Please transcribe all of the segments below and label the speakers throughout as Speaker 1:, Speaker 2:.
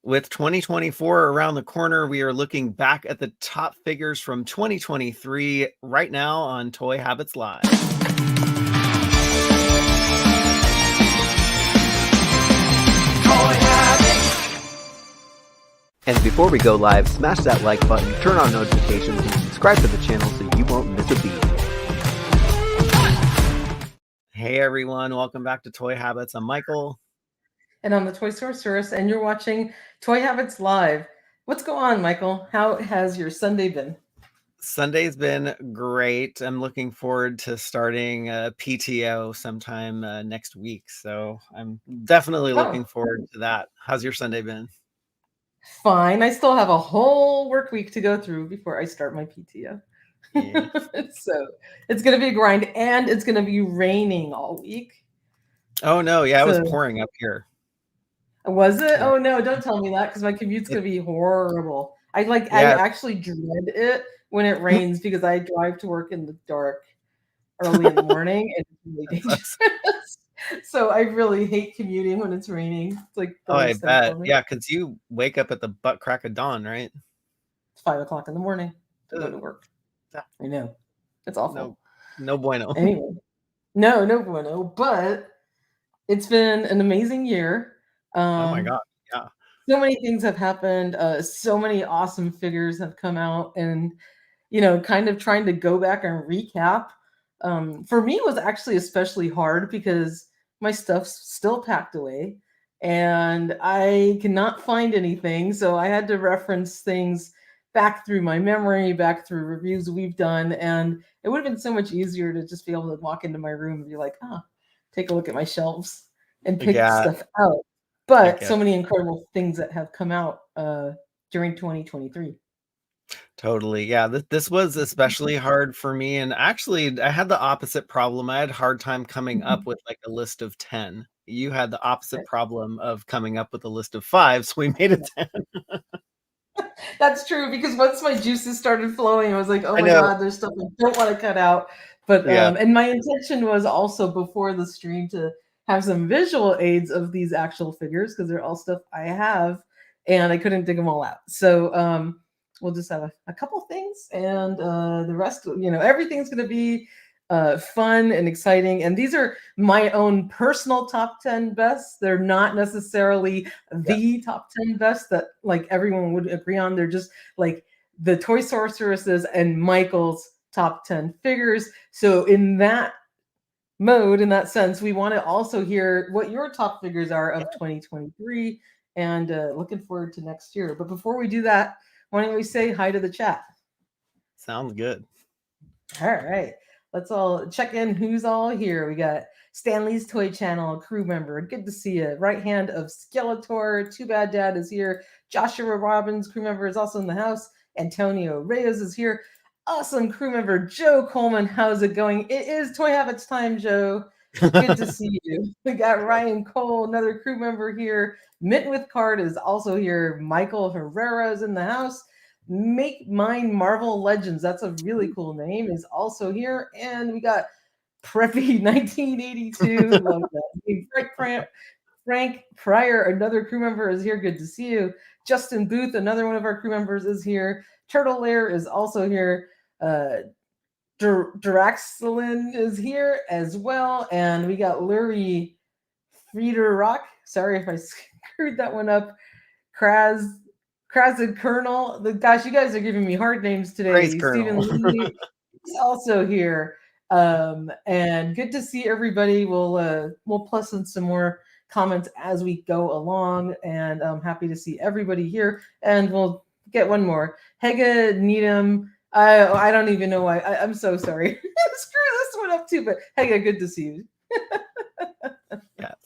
Speaker 1: With 2024 around the corner, we are looking back at the top figures from 2023 right now on Toy Habits Live. And before we go live, smash that like button, turn on notifications, and subscribe to the channel so you won't miss a beat. Hey everyone, welcome back to Toy Habits. I'm Michael.
Speaker 2: And I'm the Toy Sorceress, and you're watching Toy Habits Live. What's going on, Michael? How has your Sunday been?
Speaker 1: Sunday's been great. I'm looking forward to starting PTO sometime next week. So I'm definitely looking forward to that. How's your Sunday been?
Speaker 2: Fine. I still have a whole work week to go through before I start my PTO.
Speaker 1: Yeah.
Speaker 2: So it's going to be a grind, and it's going to be raining all week.
Speaker 1: Oh, no. Yeah, it was pouring up here.
Speaker 2: Was it? Oh, no. Don't tell me that because my commute's going to be horrible. I actually dread it when it rains because I drive to work in the dark early in the morning, and it's really dangerous. So I really hate commuting when it's raining. It's like the
Speaker 1: I bet. Yeah, because you wake up at the butt crack of dawn, right?
Speaker 2: It's 5 o'clock in the morning to go to work. I know. It's awful.
Speaker 1: No bueno.
Speaker 2: Anyway, no bueno. But it's been an amazing year.
Speaker 1: Oh my God. Yeah.
Speaker 2: So many things have happened. So many awesome figures have come out, and kind of trying to go back and recap. For me, it was actually especially hard because my stuff's still packed away and I cannot find anything. So I had to reference things back through my memory, back through reviews we've done. And it would have been so much easier to just be able to walk into my room and be like, take a look at my shelves and pick stuff out. But so many incredible things that have come out during 2023.
Speaker 1: Totally. Yeah. This was especially hard for me. And actually, I had the opposite problem. I had a hard time coming up with like a list of 10. You had the opposite problem of coming up with a list of 5. So we made it 10.
Speaker 2: That's true, because once my juices started flowing, I was like, oh my God, there's stuff I don't want to cut out. But and my intention was also before the stream to have some visual aids of these actual figures because they're all stuff I have and I couldn't dig them all out. So we'll just have a couple things, and the rest, everything's going to be fun and exciting. And these are my own personal top 10 bests. They're not necessarily the top 10 best that like everyone would agree on. They're just like the Toy Sorceresses and Michael's top 10 figures. So in that mode, in that sense, we want to also hear what your top figures are of 2023, and looking forward to next year. But before we do that, why don't we say hi to the chat?
Speaker 1: Sounds good.
Speaker 2: All right. Let's all check in who's all here. We got Stanley's Toy Channel, crew member. Good to see you. Right hand of Skeletor. Too Bad Dad is here. Joshua Robbins, crew member, is also in the house. Antonio Reyes is here. Awesome crew member, Joe Coleman. How's it going? It is Toy Habits time, Joe. Good to see you. We got Ryan Cole, another crew member here. Mint with Card is also here. Michael Herrera is in the house. Make Mine Marvel Legends, that's a really cool name, is also here. And we got Preppy 1982. Love that. Frank Pryor, another crew member, is here. Good to see you. Justin Booth, another one of our crew members, is here. Turtle Lair is also here. Duraxelin is here as well. And we got Lurie Friederrock. Sorry if I screwed that one up. Krazid Colonel. Gosh, you guys are giving me hard names today. Stephen Lee is also here. And good to see everybody. We'll plus in some more comments as we go along. And I'm happy to see everybody here. And we'll get one more. Hega Needham. I don't even know why. I'm so sorry. Screw this one up too. But Hega, good to see you.
Speaker 1: Yes.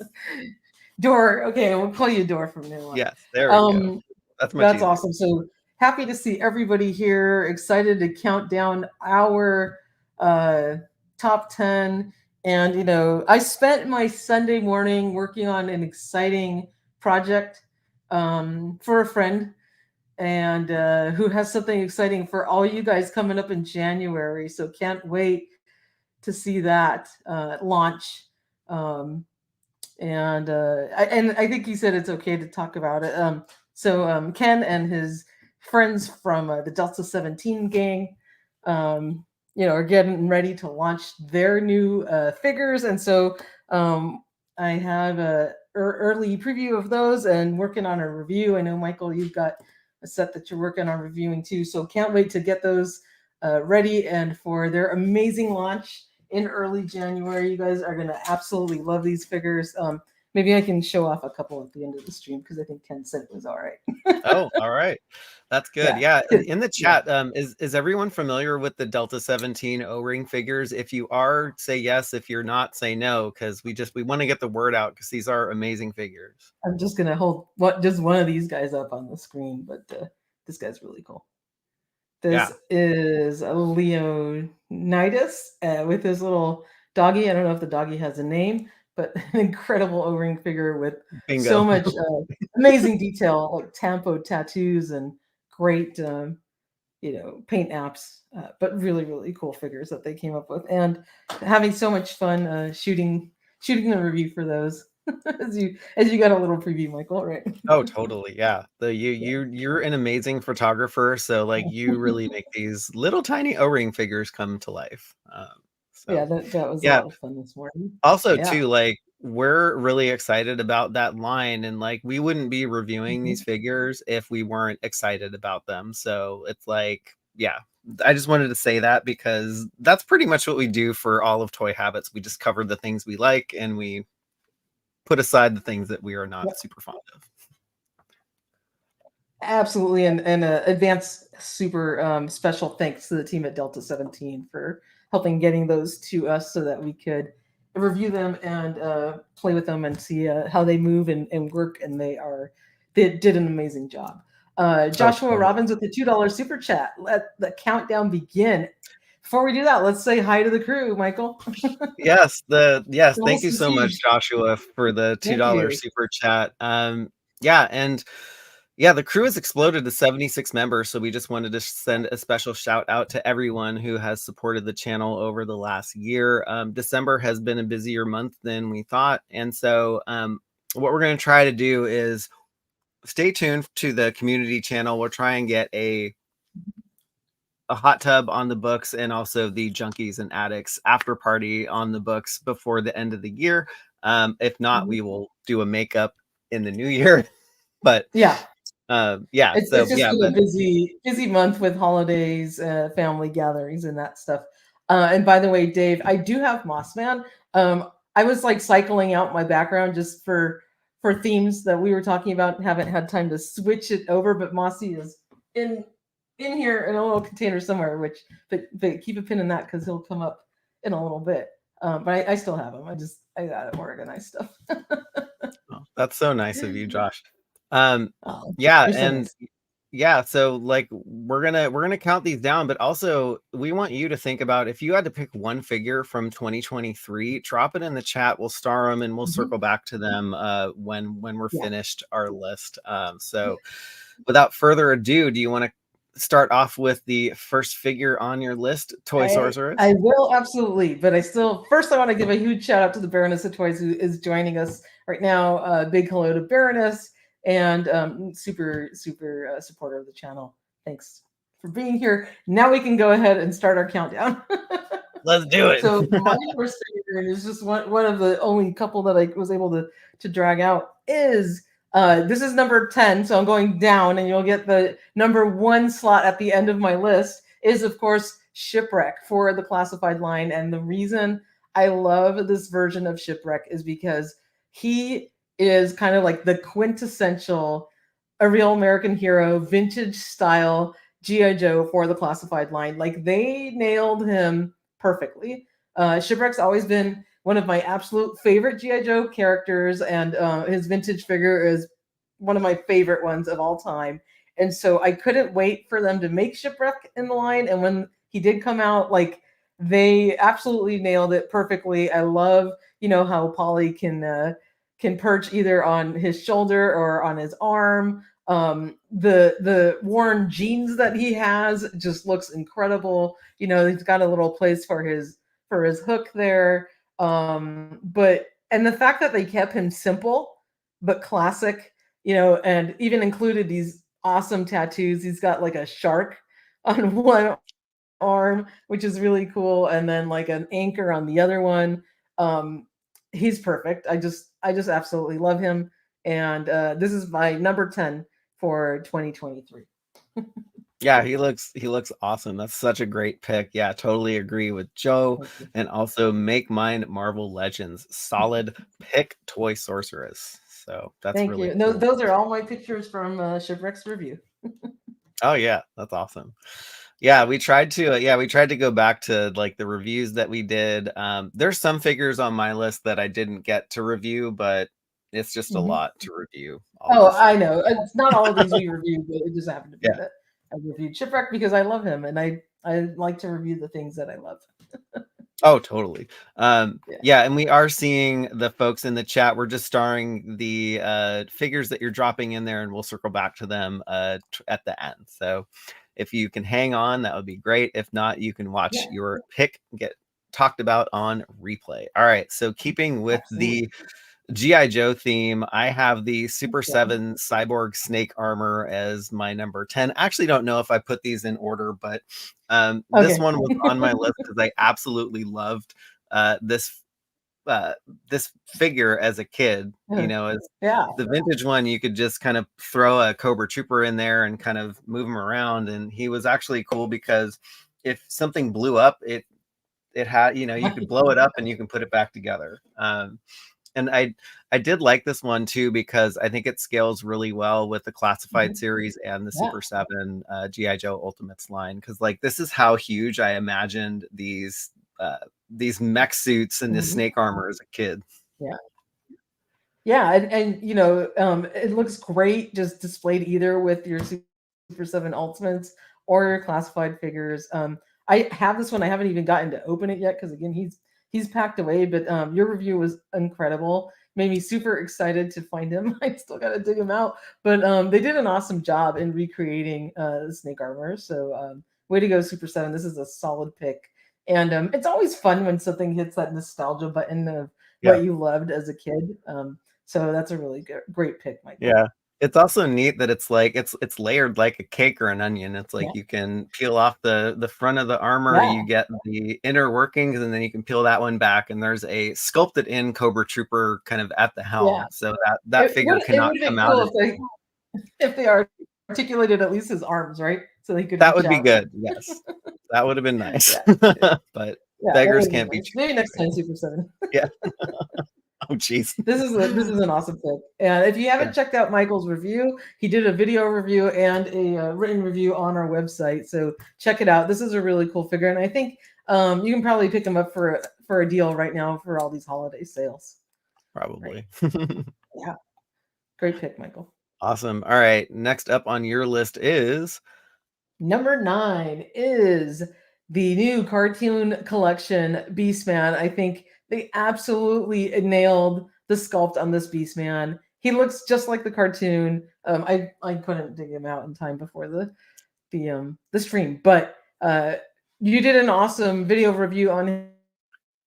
Speaker 2: Dor. Okay, we'll call you Dor from now on.
Speaker 1: Yes, there we go.
Speaker 2: That's awesome. So happy to see everybody here. Excited to count down our top 10. And, I spent my Sunday morning working on an exciting project for a friend, and who has something exciting for all you guys coming up in January. So can't wait to see that launch. And I think he said it's okay to talk about it. So Ken and his friends from the Delta 17 gang, are getting ready to launch their new figures, and so I have a early preview of those and working on a review. I know, Michael, you've got a set that you're working on reviewing too, so can't wait to get those ready and for their amazing launch in early January. You guys are going to absolutely love these figures. Maybe I can show off a couple at the end of the stream because I think Ken said it was all right.
Speaker 1: Oh, all right. That's good. Yeah. In the chat, is everyone familiar with the Delta 17 O-ring figures? If you are, say yes. If you're not, say no, because we want to get the word out because these are amazing figures.
Speaker 2: I'm just gonna hold just one of these guys up on the screen, but this guy's really cool. This is a Leonidas with his little doggy. I don't know if the doggy has a name, but an incredible O-ring figure with so much amazing detail, like Tampo tattoos and great, paint apps, but really, really cool figures that they came up with, and having so much fun shooting the review for those. as you got a little preview, Michael, right?
Speaker 1: Oh, totally. Yeah. You're an amazing photographer. So like you really make these little tiny O-ring figures come to life.
Speaker 2: Yeah, that was a lot of fun this morning.
Speaker 1: Also too, like we're really excited about that line, and like we wouldn't be reviewing these figures if we weren't excited about them. So it's like, I just wanted to say that because that's pretty much what we do for all of Toy Habits. We just cover the things we like and we put aside the things that we are not super fond of.
Speaker 2: Absolutely, and advance super special thanks to the team at Delta 17 for helping getting those to us so that we could review them and play with them and see how they move and work. And they did an amazing job. Joshua Robbins with the $2 super chat. Let the countdown begin. Before we do that, let's say hi to the crew, Michael.
Speaker 1: Yes. Thank you so much, Joshua, for the $2 super chat. The crew has exploded to 76 members, so we just wanted to send a special shout out to everyone who has supported the channel over the last year. December has been a busier month than we thought, and so what we're going to try to do is stay tuned to the community channel. We'll try and get a hot tub on the books and also the Junkies and Addicts after party on the books before the end of the year. If not, we will do a makeup in the new year. But
Speaker 2: it's just been a busy month with holidays, family gatherings, and that stuff. And by the way, Dave, I do have Mossman. I was like cycling out my background just for themes that we were talking about. Haven't had time to switch it over, but Mossy is in here in a little container somewhere. But keep a pin in that because he'll come up in a little bit. But I still have him. I gotta organize stuff.
Speaker 1: That's so nice of you, Josh. So like we're gonna count these down, but also we want you to think about if you had to pick one figure from 2023, drop it in the chat. We'll star them and we'll circle back to them when we're finished our list. So without further ado, do you want to start off with the first figure on your list, Toy Sorceress?
Speaker 2: I will, absolutely, but first I want to give a huge shout out to the Baroness of Toys who is joining us right now. Big hello to Baroness, and super supporter of the channel. Thanks for being here. Now we can go ahead and start our countdown.
Speaker 1: Let's do it.
Speaker 2: So my first figure is just one of the only couple that I was able to drag out is this is number 10, so I'm going down, and you'll get the number 1 slot at the end of my list is, of course, Shipwreck for the classified line. And the reason I love this version of Shipwreck is because he is kind of like the quintessential, a real American hero, vintage style G.I. Joe for the classified line. Like, they nailed him perfectly. Shipwreck's always been one of my absolute favorite G.I. Joe characters, and his vintage figure is one of my favorite ones of all time. And so I couldn't wait for them to make Shipwreck in the line. And when he did come out, like, they absolutely nailed it perfectly. I love, how Polly can perch either on his shoulder or on his arm. The worn jeans that he has just looks incredible. He's got a little place for his hook there. And the fact that they kept him simple but classic, and even included these awesome tattoos. He's got like a shark on one arm, which is really cool, and then like an anchor on the other one. Um, he's perfect. I just absolutely love him, and this is my number 10 for 2023.
Speaker 1: Yeah, he looks awesome. That's such a great pick. Yeah, totally agree with Joe.
Speaker 2: Thank you.
Speaker 1: And also make mine Marvel Legends. Solid pick, Toy Sorceress. So that's
Speaker 2: Thank
Speaker 1: really
Speaker 2: you. Those
Speaker 1: cool.
Speaker 2: those are all my pictures from Shipwreck's review.
Speaker 1: Oh yeah, that's awesome. Yeah, we tried to go back to like the reviews that we did. There's some figures on my list that I didn't get to review, but it's just a
Speaker 2: Mhm.
Speaker 1: lot to review all
Speaker 2: Oh,
Speaker 1: this
Speaker 2: I
Speaker 1: stuff.
Speaker 2: know. It's not all of these we reviewed, but it just happened to be
Speaker 1: Yeah.
Speaker 2: that I reviewed Shipwreck because I love him and I like to review the things that I love.
Speaker 1: Oh, totally.
Speaker 2: Yeah.
Speaker 1: Yeah, and we are seeing the folks in the chat. We're just starring the figures that you're dropping in there, and we'll circle back to them at the end. So if you can hang on, that would be great. If not, you can watch
Speaker 2: Yeah,
Speaker 1: your pick get talked about on replay. All right. So keeping with
Speaker 2: absolutely.
Speaker 1: the GI Joe theme, I have the Super
Speaker 2: Okay.
Speaker 1: 7 Cyborg Snake Armor as my number 10. I actually don't know if I put these in order, but this
Speaker 2: Okay.
Speaker 1: one was on my list because I absolutely loved uh, this uh, this figure as a kid. As
Speaker 2: Yeah.
Speaker 1: the vintage one, you could just kind of throw a Cobra Trooper in there and kind of move him around, and he was actually cool because if something blew up, it had you could blow it up and you can put it back together. And I did like this one too because I think it scales really well with the classified
Speaker 2: Mhm.
Speaker 1: series and the
Speaker 2: Yeah.
Speaker 1: Super 7 GI Joe Ultimates line, because like this is how huge I imagined these mech suits and the
Speaker 2: Mhm.
Speaker 1: snake armor as a kid.
Speaker 2: Yeah. Yeah, and it looks great just displayed either with your Super 7 Ultimates or your classified figures. I have this one. I haven't even gotten to open it yet because again, he's packed away. But your review was incredible. Made me super excited to find him. I still got to dig him out, but they did an awesome job in recreating the snake armor. So way to go, Super 7. This is a solid pick. And it's always fun when something hits that nostalgia button of
Speaker 1: Yeah.
Speaker 2: what you loved as a kid. So that's a really great pick, Michael.
Speaker 1: Yeah. It's also neat that it's like it's layered like a cake or an onion. It's
Speaker 2: Yeah.
Speaker 1: like you can peel off the front of the armor,
Speaker 2: Yeah.
Speaker 1: you get the inner workings, and then you can peel that one back. And there's a sculpted in Cobra Trooper kind of at the
Speaker 2: Yeah.
Speaker 1: helm, so that figure
Speaker 2: It
Speaker 1: cannot
Speaker 2: would have
Speaker 1: come
Speaker 2: been
Speaker 1: out.
Speaker 2: cool if they articulated at least his arms, right? So he could
Speaker 1: That
Speaker 2: reach
Speaker 1: would be
Speaker 2: out.
Speaker 1: good. Yes, that would have been nice.
Speaker 2: Yeah.
Speaker 1: But
Speaker 2: Yeah, that would
Speaker 1: beggars
Speaker 2: have been
Speaker 1: can't be
Speaker 2: nice. Maybe next
Speaker 1: choosers.
Speaker 2: time, Super 7.
Speaker 1: Yeah. Oh, jeez.
Speaker 2: This is an awesome pick. And if you
Speaker 1: Yeah,
Speaker 2: haven't checked out Michael's review, he did a video review and a written review on our website. So check it out. This is a really cool figure, and I think you can probably pick him up for a deal right now for all these holiday sales. Right?
Speaker 1: probably.
Speaker 2: Yeah. Great pick, Michael.
Speaker 1: Awesome. All right. Next up on your list is
Speaker 2: Number 9 is the new cartoon collection Beastman. I think they absolutely nailed the sculpt on this Beastman. He looks just like the cartoon. I couldn't dig him out in time before the stream, but you did an awesome video review on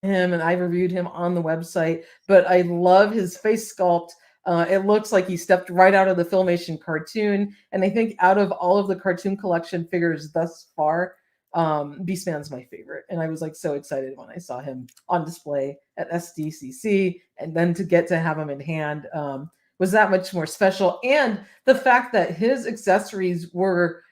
Speaker 2: him, and I reviewed him on the website. But I love his face sculpt. It looks like he stepped right out of the Filmation cartoon, and I think out of all of the cartoon collection figures thus far, Beastman's my favorite. And I was like so excited when I saw him on display at SDCC, and then to get to have him in hand was that much more special. And the fact that his accessories were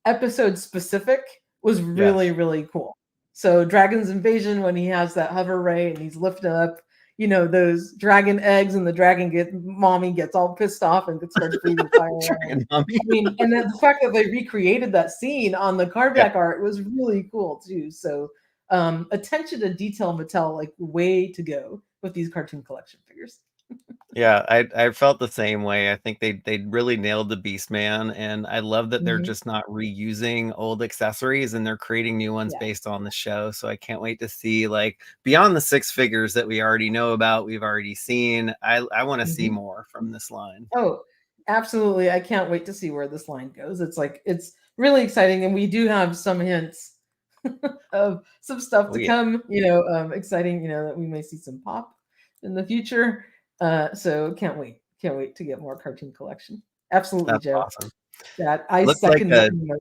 Speaker 2: episode specific was really,
Speaker 1: yes.
Speaker 2: really cool. So Dragon's Invasion, when he has that hover ray and he's lifting up, those dragon eggs, and the mommy gets all pissed off and starts breathing fire on him.
Speaker 1: Dragon Mommy.
Speaker 2: I mean, and then the fact that they recreated that scene on the
Speaker 1: Yeah.
Speaker 2: cardback art was really cool too. So attention to detail, Mattel, like way to go with these cartoon collection figures.
Speaker 1: Yeah, I felt the same way. I think they really nailed the Beast Man, and I love that they're
Speaker 2: Mhm.
Speaker 1: just not reusing old accessories and they're creating new ones
Speaker 2: Yeah.
Speaker 1: based on the show. So I can't wait to see like beyond the six figures that we already know about, we've already seen. I want to see
Speaker 2: Mhm.
Speaker 1: more from this line.
Speaker 2: Oh, absolutely. I can't wait to see where this line goes. It's really exciting, and we do have some hints of some stuff
Speaker 1: Oh
Speaker 2: to
Speaker 1: yeah.
Speaker 2: come, exciting, that we may see some pop in the future. So can't wait. Can't wait to get more cartoon collection. Absolutely,
Speaker 1: That's
Speaker 2: Joe.
Speaker 1: awesome.
Speaker 2: That I
Speaker 1: Looks like
Speaker 2: second that emotion.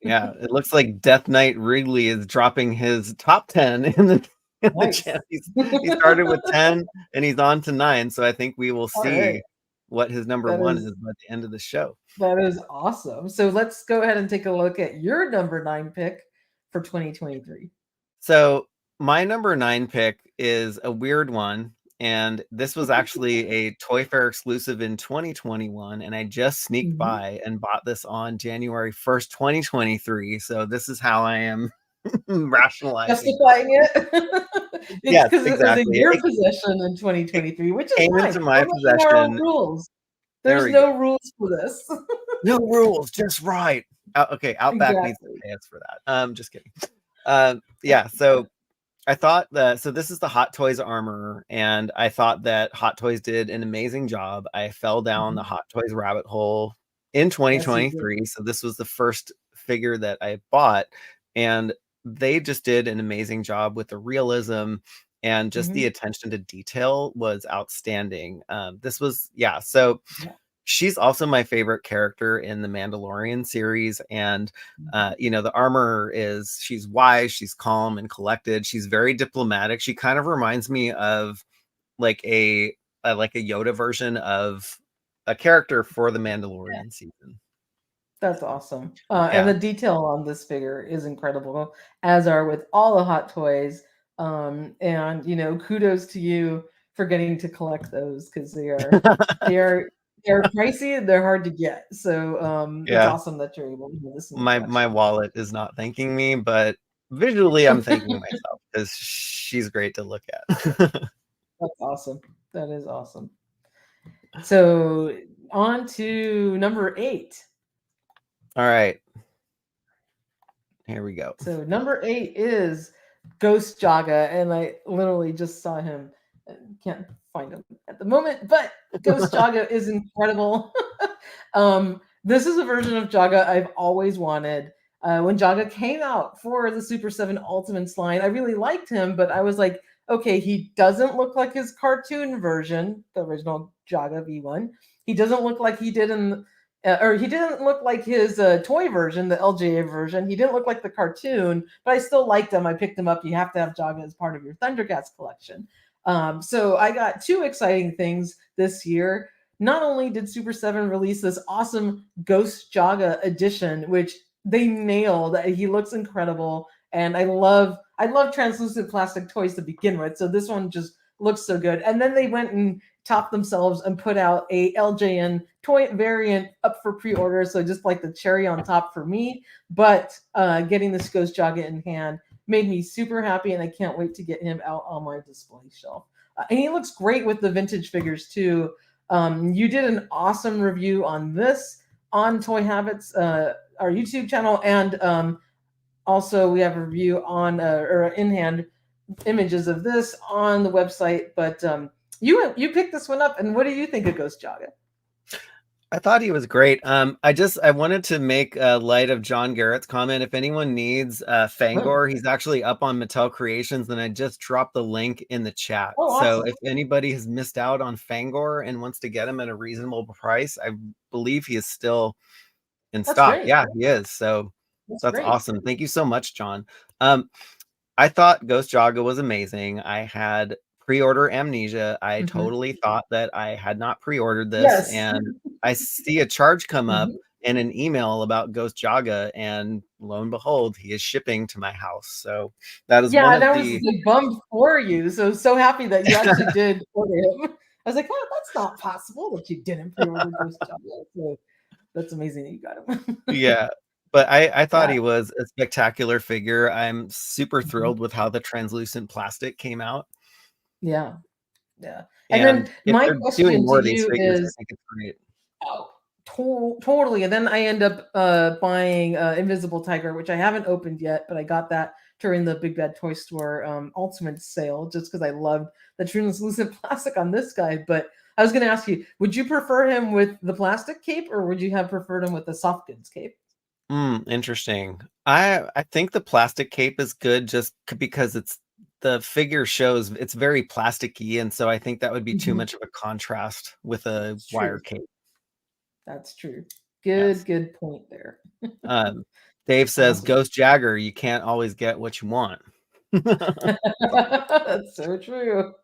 Speaker 1: yeah, it looks like Death Knight Wrigley is dropping his top 10 in the
Speaker 2: Nice.
Speaker 1: chat. He started with 10 and he's on to 9. So I think we will
Speaker 2: All
Speaker 1: see
Speaker 2: right.
Speaker 1: what his number
Speaker 2: That
Speaker 1: 1
Speaker 2: is
Speaker 1: is by the end of the show.
Speaker 2: that is awesome. So let's go ahead and take a look at your number 9 pick for 2023.
Speaker 1: So my number 9 pick is a weird one. And this was actually a Toy Fair exclusive in 2021. And I just sneaked
Speaker 2: Mhm.
Speaker 1: by and bought this on January 1st, 2023. So this is how I am rationalizing this.
Speaker 2: Justifying it. It's
Speaker 1: Yes,
Speaker 2: because it was in
Speaker 1: exactly.
Speaker 2: your
Speaker 1: It
Speaker 2: possession in 2023, which is
Speaker 1: came
Speaker 2: fine.
Speaker 1: into my
Speaker 2: We're making our own
Speaker 1: possession.
Speaker 2: rules.
Speaker 1: There
Speaker 2: There's
Speaker 1: we go.
Speaker 2: no rules for this.
Speaker 1: No rules, just right. Okay, Outback needs to
Speaker 2: Exactly.
Speaker 1: pay us for that. Just kidding. Yeah, so I thought that so this is the Hot Toys armor, and I thought that Hot Toys did an amazing job. I fell down the
Speaker 2: Mhm.
Speaker 1: Hot Toys rabbit hole in
Speaker 2: Yes, you did.
Speaker 1: 2023, so this was the first figure that I bought, and they just did an amazing job with the realism and just the
Speaker 2: Mhm.
Speaker 1: attention to detail was outstanding. This was yeah, so
Speaker 2: Yeah.
Speaker 1: she's also my favorite character in the Mandalorian series. And,
Speaker 2: Mhm.
Speaker 1: the armor is she's wise, she's calm and collected. She's very diplomatic. She kind of reminds me of like a Yoda version of a character for the
Speaker 2: Yeah.
Speaker 1: Mandalorian season.
Speaker 2: That's awesome. And
Speaker 1: Yeah.
Speaker 2: the detail on this figure is incredible, as are with all the Hot Toys. And kudos to you for getting to collect those because they are they're pricey and they're hard to get. So it's
Speaker 1: Yeah.
Speaker 2: awesome that you're able to have this in your
Speaker 1: My
Speaker 2: collection.
Speaker 1: wallet is not thanking me, but visually I'm thanking myself because she's great to look at.
Speaker 2: That's awesome. That is awesome. So on to number 8.
Speaker 1: All right. Here we go.
Speaker 2: So number 8 is Ghost Jaga, and I literally just saw him. Can't find him at the moment, but Ghost Jaga is incredible. This is a version of Jaga I've always wanted. When Jaga came out for the Super 7 Ultimates line, I really liked him, but I was like, okay, he doesn't look like his cartoon version, the original Jaga V1. He doesn't look like he did or he didn't look like his toy version, the LJA version. He didn't look like the cartoon, but I still liked him. I picked him up. You have to have Jaga as part of your ThunderCats collection. So I got 2 exciting things this year. Not only did Super 7 release this awesome Ghost Jaga edition, which they nailed. He looks incredible, and I love translucent plastic toys to begin with. So this one just looks so good. And then they went and topped themselves and put out a LJN toy variant up for pre-order. So just like the cherry on top for me. But getting this Ghost Jaga in hand made me super happy, and I can't wait to get him out on my display shelf. And he looks great with the vintage figures too. You did an awesome review on this on Toy Habits, our YouTube channel, and also we have a review on or in hand images of this on the website. But you picked this one up, and what do you think of Ghost Jaga?
Speaker 1: I thought he was great. I wanted to make light of John Garrett's comment. If anyone needs Fangor, he's actually up on Mattel Creations, and I just dropped the link in the chat.
Speaker 2: Oh,
Speaker 1: So
Speaker 2: awesome.
Speaker 1: if anybody has missed out on Fangor and wants to get him at a reasonable price, I believe he is still in
Speaker 2: That's
Speaker 1: stock.
Speaker 2: great.
Speaker 1: Yeah, he is. So
Speaker 2: That's
Speaker 1: that's
Speaker 2: great.
Speaker 1: awesome. Thank you so much, John. I thought Ghost Jaga was amazing. I had pre-order amnesia. I
Speaker 2: Mhm.
Speaker 1: totally thought that I had not pre-ordered this,
Speaker 2: Yes.
Speaker 1: and I see a charge come up
Speaker 2: Mhm.
Speaker 1: and an email about Ghost Jaga, and lo and behold, he is shipping to my house. So that is
Speaker 2: Yeah,
Speaker 1: one
Speaker 2: and
Speaker 1: of
Speaker 2: I was
Speaker 1: the
Speaker 2: like bummed for you. So happy that you actually did order him. I was like, oh, that's not possible that you didn't pre-order Ghost Jaga. So that's amazing that you got him.
Speaker 1: yeah. But I thought
Speaker 2: Yeah.
Speaker 1: he was a spectacular figure. I'm super
Speaker 2: Mhm.
Speaker 1: thrilled with how the translucent plastic came out.
Speaker 2: Yeah. Yeah. And then
Speaker 1: And if
Speaker 2: my
Speaker 1: they're doing
Speaker 2: question
Speaker 1: more
Speaker 2: to
Speaker 1: of these
Speaker 2: you
Speaker 1: figures, I
Speaker 2: is,
Speaker 1: think it's great.
Speaker 2: oh, totally. And then I end up buying Invisible Tiger, which I haven't opened yet, but I got that during the Big Bad Toy Store Ultimate sale just because I loved the translucent plastic on this guy. But I was going to ask you, would you prefer him with the plastic cape, or would you have preferred him with the soft goods cape?
Speaker 1: Interesting. I think the plastic cape is good just because it's the figure shows it's very plasticky, and so I think that would be too
Speaker 2: Mhm.
Speaker 1: much of a contrast with a
Speaker 2: It's
Speaker 1: wire
Speaker 2: true.
Speaker 1: cape.
Speaker 2: That's true.
Speaker 1: Yes.
Speaker 2: Good point there.
Speaker 1: Dave says,
Speaker 2: Awesome.
Speaker 1: "Ghost Jagger, you can't always get what you want."
Speaker 2: That's so true.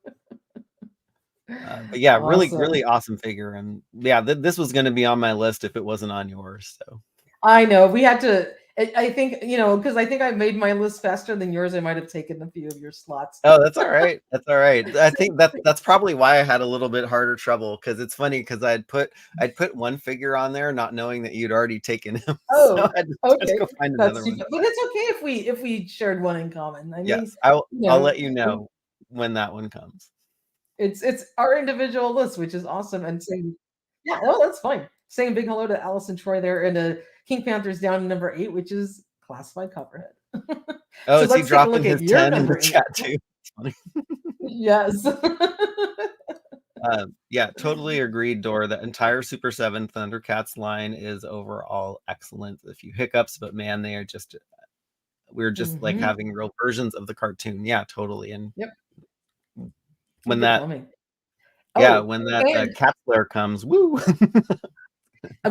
Speaker 1: But yeah, really,
Speaker 2: Awesome.
Speaker 1: really awesome figure, and yeah, this was going to be on my list if it wasn't on yours. So
Speaker 2: I know we had to. I think because I think I made my list faster than yours. I might have taken a few of your slots.
Speaker 1: oh, that's all right. That's all right. I think that's probably why I had a little bit harder trouble because it's funny because I'd put one figure on there not knowing that you'd already taken him, so
Speaker 2: Oh,
Speaker 1: I had to just
Speaker 2: okay.
Speaker 1: go find
Speaker 2: That's
Speaker 1: another
Speaker 2: too
Speaker 1: one.
Speaker 2: bad. But it's okay if we shared one in common. I mean,
Speaker 1: Yes, I'll let you
Speaker 2: we-
Speaker 1: know when that one comes.
Speaker 2: it's our individual list, which is awesome. And saying, yeah, oh, that's fine. Saying big hello to Alice and Troy there, and King Panther's down number 8, which is classified Copperhead.
Speaker 1: Oh,
Speaker 2: So
Speaker 1: is he
Speaker 2: let's take a
Speaker 1: dropping
Speaker 2: look
Speaker 1: his
Speaker 2: at your
Speaker 1: 10 in the
Speaker 2: number 8.
Speaker 1: chat too? It's funny.
Speaker 2: Yes.
Speaker 1: Yeah, totally agreed, Dor. The entire Super 7 ThunderCats line is overall excellent. A few hiccups, but man, they are just we're just like
Speaker 2: Hmm.
Speaker 1: having real versions of the cartoon. Yeah, totally. And
Speaker 2: Yep.
Speaker 1: when
Speaker 2: Keep it
Speaker 1: that
Speaker 2: coming.
Speaker 1: yeah,
Speaker 2: Oh,
Speaker 1: when that
Speaker 2: and
Speaker 1: cat flare comes, woo.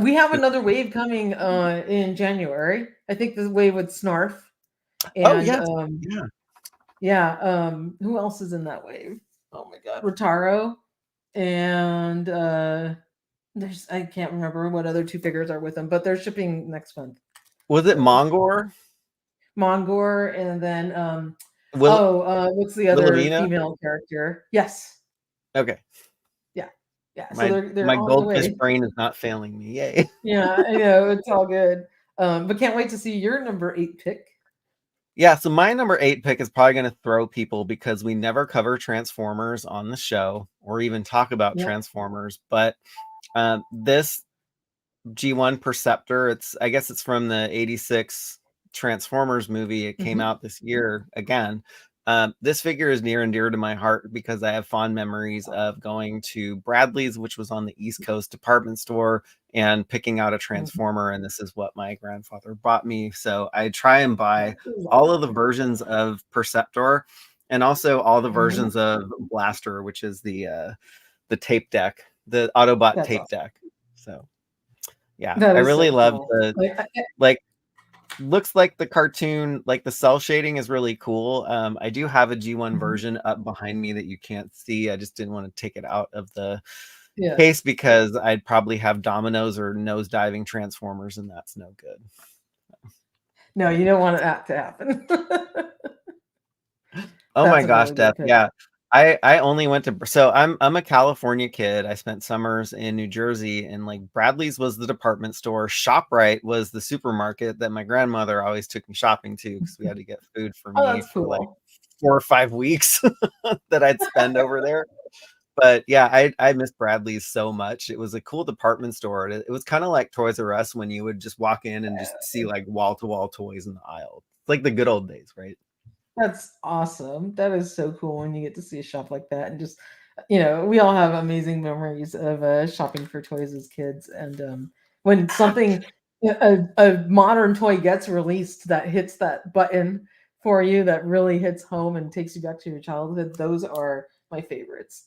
Speaker 2: we have another wave coming in January. I think the wave with Snarf
Speaker 1: Oh
Speaker 2: and
Speaker 1: yes. Yeah.
Speaker 2: yeah, who else is in that wave? Oh my god, Rotaro and there's I can't remember what other 2 figures are with them, but they're shipping next month.
Speaker 1: Was it
Speaker 2: So
Speaker 1: Mongor?
Speaker 2: Mongor and then
Speaker 1: Will
Speaker 2: what's the other
Speaker 1: Wilhelmina?
Speaker 2: female character? Yes.
Speaker 1: Okay.
Speaker 2: Yeah. Yeah. So
Speaker 1: My
Speaker 2: they're
Speaker 1: my
Speaker 2: on the
Speaker 1: goldfish
Speaker 2: way.
Speaker 1: brain is not failing me. Yay.
Speaker 2: Yeah, I know, it's all good. But can't wait to see your number 8 pick.
Speaker 1: Yeah, so my number 8 pick is probably going to throw people because we never cover Transformers on the show or even talk about
Speaker 2: Yep.
Speaker 1: Transformers. But this G1 Perceptor, I guess it's from the 86 Transformers movie. It came
Speaker 2: Mhm.
Speaker 1: out this year again. This figure is near and dear to my heart because I have fond memories of going to Bradley's, which was on the East Coast department store, and picking out a
Speaker 2: Mhm.
Speaker 1: Transformer. And this is what my grandfather bought me. So I try and buy
Speaker 2: That is
Speaker 1: all of the
Speaker 2: awesome.
Speaker 1: versions of Perceptor and also all the
Speaker 2: Mhm.
Speaker 1: versions of Blaster, which is the tape deck, the Autobot
Speaker 2: That's
Speaker 1: tape
Speaker 2: awesome.
Speaker 1: deck. So yeah,
Speaker 2: That
Speaker 1: I
Speaker 2: is
Speaker 1: really
Speaker 2: so
Speaker 1: love
Speaker 2: cool.
Speaker 1: the like looks like the cartoon, like the cell shading is really cool. I do have a G1
Speaker 2: Mhm.
Speaker 1: version up behind me that you can't see. I just didn't want to take it out of the
Speaker 2: Yeah.
Speaker 1: case because I'd probably have dominoes or nose diving transformers, and that's no good.
Speaker 2: No, you don't want that to happen.
Speaker 1: Oh my
Speaker 2: That's a
Speaker 1: gosh,
Speaker 2: really
Speaker 1: Death.
Speaker 2: good pick.
Speaker 1: Yeah. I only went to so I'm a California kid. I spent summers in New Jersey, and like Bradley's was the department store. ShopRite was the supermarket that my grandmother always took me shopping to because we had to get food for
Speaker 2: Oh,
Speaker 1: me
Speaker 2: that's
Speaker 1: for like
Speaker 2: cool.
Speaker 1: 4 or 5 weeks that I'd spend over there. But yeah, I miss Bradley's so much. It was a cool department store. It was kind of like Toys R Us when you would just walk in and just see like wall to wall toys in the aisle. It's like the good old days, right?
Speaker 2: That's awesome. That is so cool when you get to see a shop like that and just we all have amazing memories of shopping for toys as kids and when something a modern toy gets released that hits that button for you that really hits home and takes you back to your childhood, those are my favorites.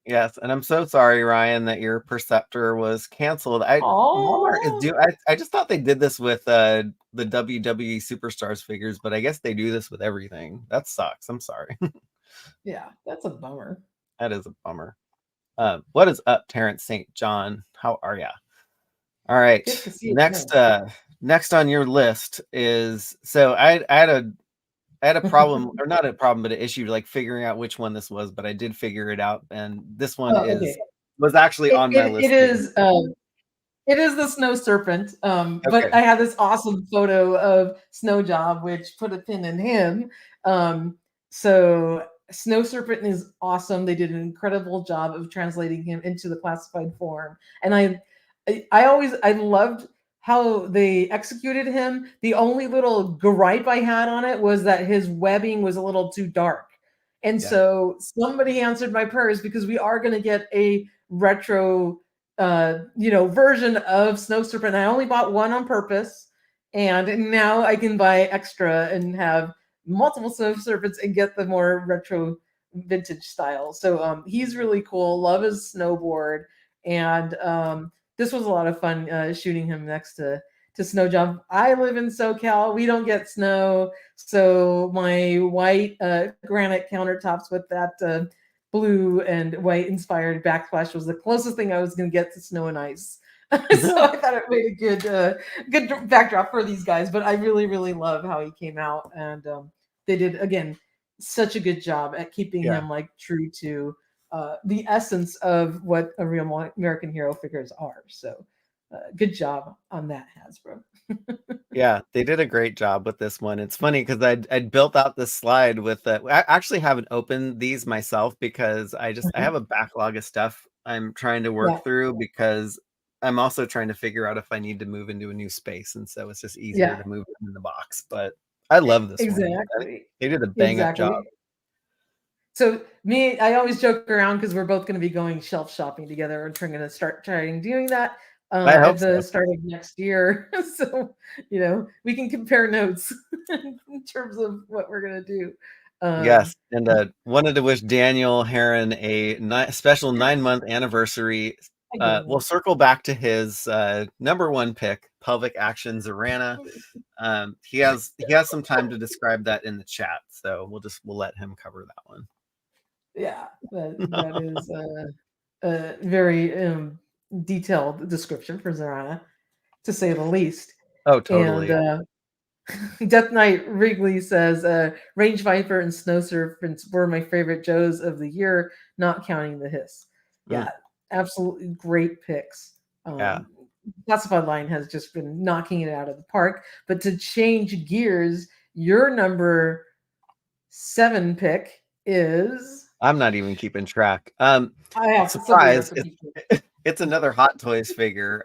Speaker 1: Yes, and I'm so sorry, Ryan, that your Perceptor was canceled. Walmart is
Speaker 2: Oh,
Speaker 1: I just thought they did this with the WWE Superstars figures, but I guess they do this with everything. That sucks. I'm sorry.
Speaker 2: yeah, that's a bummer.
Speaker 1: That is a bummer. What is up, Terrence St. John? How are ya? All right.
Speaker 2: Good to see you again.
Speaker 1: Next on your list is so I had a problem, or not a problem, but an issue like figuring out which one this was, but I did figure it out, and this one
Speaker 2: Oh, okay.
Speaker 1: was actually
Speaker 2: It,
Speaker 1: on my
Speaker 2: it, it
Speaker 1: list too.
Speaker 2: is it is the snow serpent, but
Speaker 1: Okay.
Speaker 2: I have this awesome photo of Snow Job, which put a pin in him. So Snow Serpent is awesome. They did an incredible job of translating him into the classified form, and I loved how they executed him. The only little gripe I had on it was that his webbing was a little too dark. And
Speaker 1: Yeah.
Speaker 2: so somebody answered my prayers because we are going to get a retro version of Snow Serpent. I only bought one on purpose, and now I can buy extra and have multiple snow serpents and get the more retro vintage style. So he's really cool. Love his snowboard, and this was a lot of fun shooting him next to snow jump. I live in SoCal. We don't get snow, so my white granite countertops with that blue and white inspired backsplash was the closest thing I was going to get to snow and ice. So I thought it made a good backdrop for these guys. But I really, really love how he came out, and they did again such a good job at keeping
Speaker 1: Yeah.
Speaker 2: him like true to the essence of what a real American hero figures are. So good job on that, Hasbro.
Speaker 1: Yeah, they did a great job with this one. It's funny because I'd built out this slide with I actually haven't opened these myself because I have a backlog of stuff I'm trying to work
Speaker 2: Yeah.
Speaker 1: through, because I'm also trying to figure out if I need to move into a new space, and so it's just easier to move them in the box. But I love this one.
Speaker 2: Exactly.
Speaker 1: They did a bang up
Speaker 2: Exactly.
Speaker 1: job.
Speaker 2: So I always joke around because we're both going to be going shelf shopping together, and we're going to start trying doing that
Speaker 1: I hope
Speaker 2: at the
Speaker 1: so.
Speaker 2: start of next year. So we can compare notes in terms of what we're going to do.
Speaker 1: Yes, and wanted to wish Daniel Heron a special 9-month anniversary. We'll circle back to his number one pick, Pelvic Action Zorana. He has some time to describe that in the chat, so we'll let him cover that one.
Speaker 2: Yeah, that is a very detailed description for Zorana, to say the least.
Speaker 1: Oh, totally.
Speaker 2: And Death Knight Wrigley says, Range Viper and Snow Serpents were my favorite Joes of the year, not counting the Hiss. Yeah, absolutely great picks.
Speaker 1: Yeah.
Speaker 2: Classified line has just been knocking it out of the park. But to change gears, your number 7 pick is...
Speaker 1: I'm not even keeping track.
Speaker 2: I have
Speaker 1: surprise! It's another Hot Toys figure.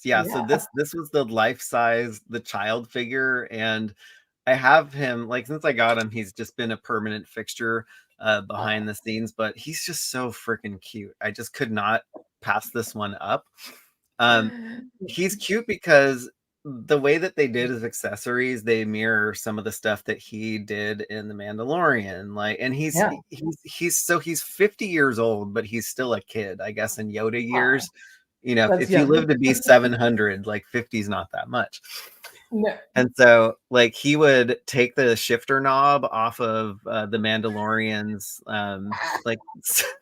Speaker 2: Yeah.
Speaker 1: So this was the life-size, the child figure, and I have him, like, since I got him, he's just been a permanent fixture behind the scenes, but he's just so freaking cute. I just could not pass this one up. He's cute because the way that they did his accessories, they mirror some of the stuff that he did in The Mandalorian. Like, and he's 50 years old, but he's still a kid, I guess, in Yoda years. If you live to be 700, like 50 is not that much.
Speaker 2: No.
Speaker 1: And so, like, he would take the shifter knob off of the Mandalorian's like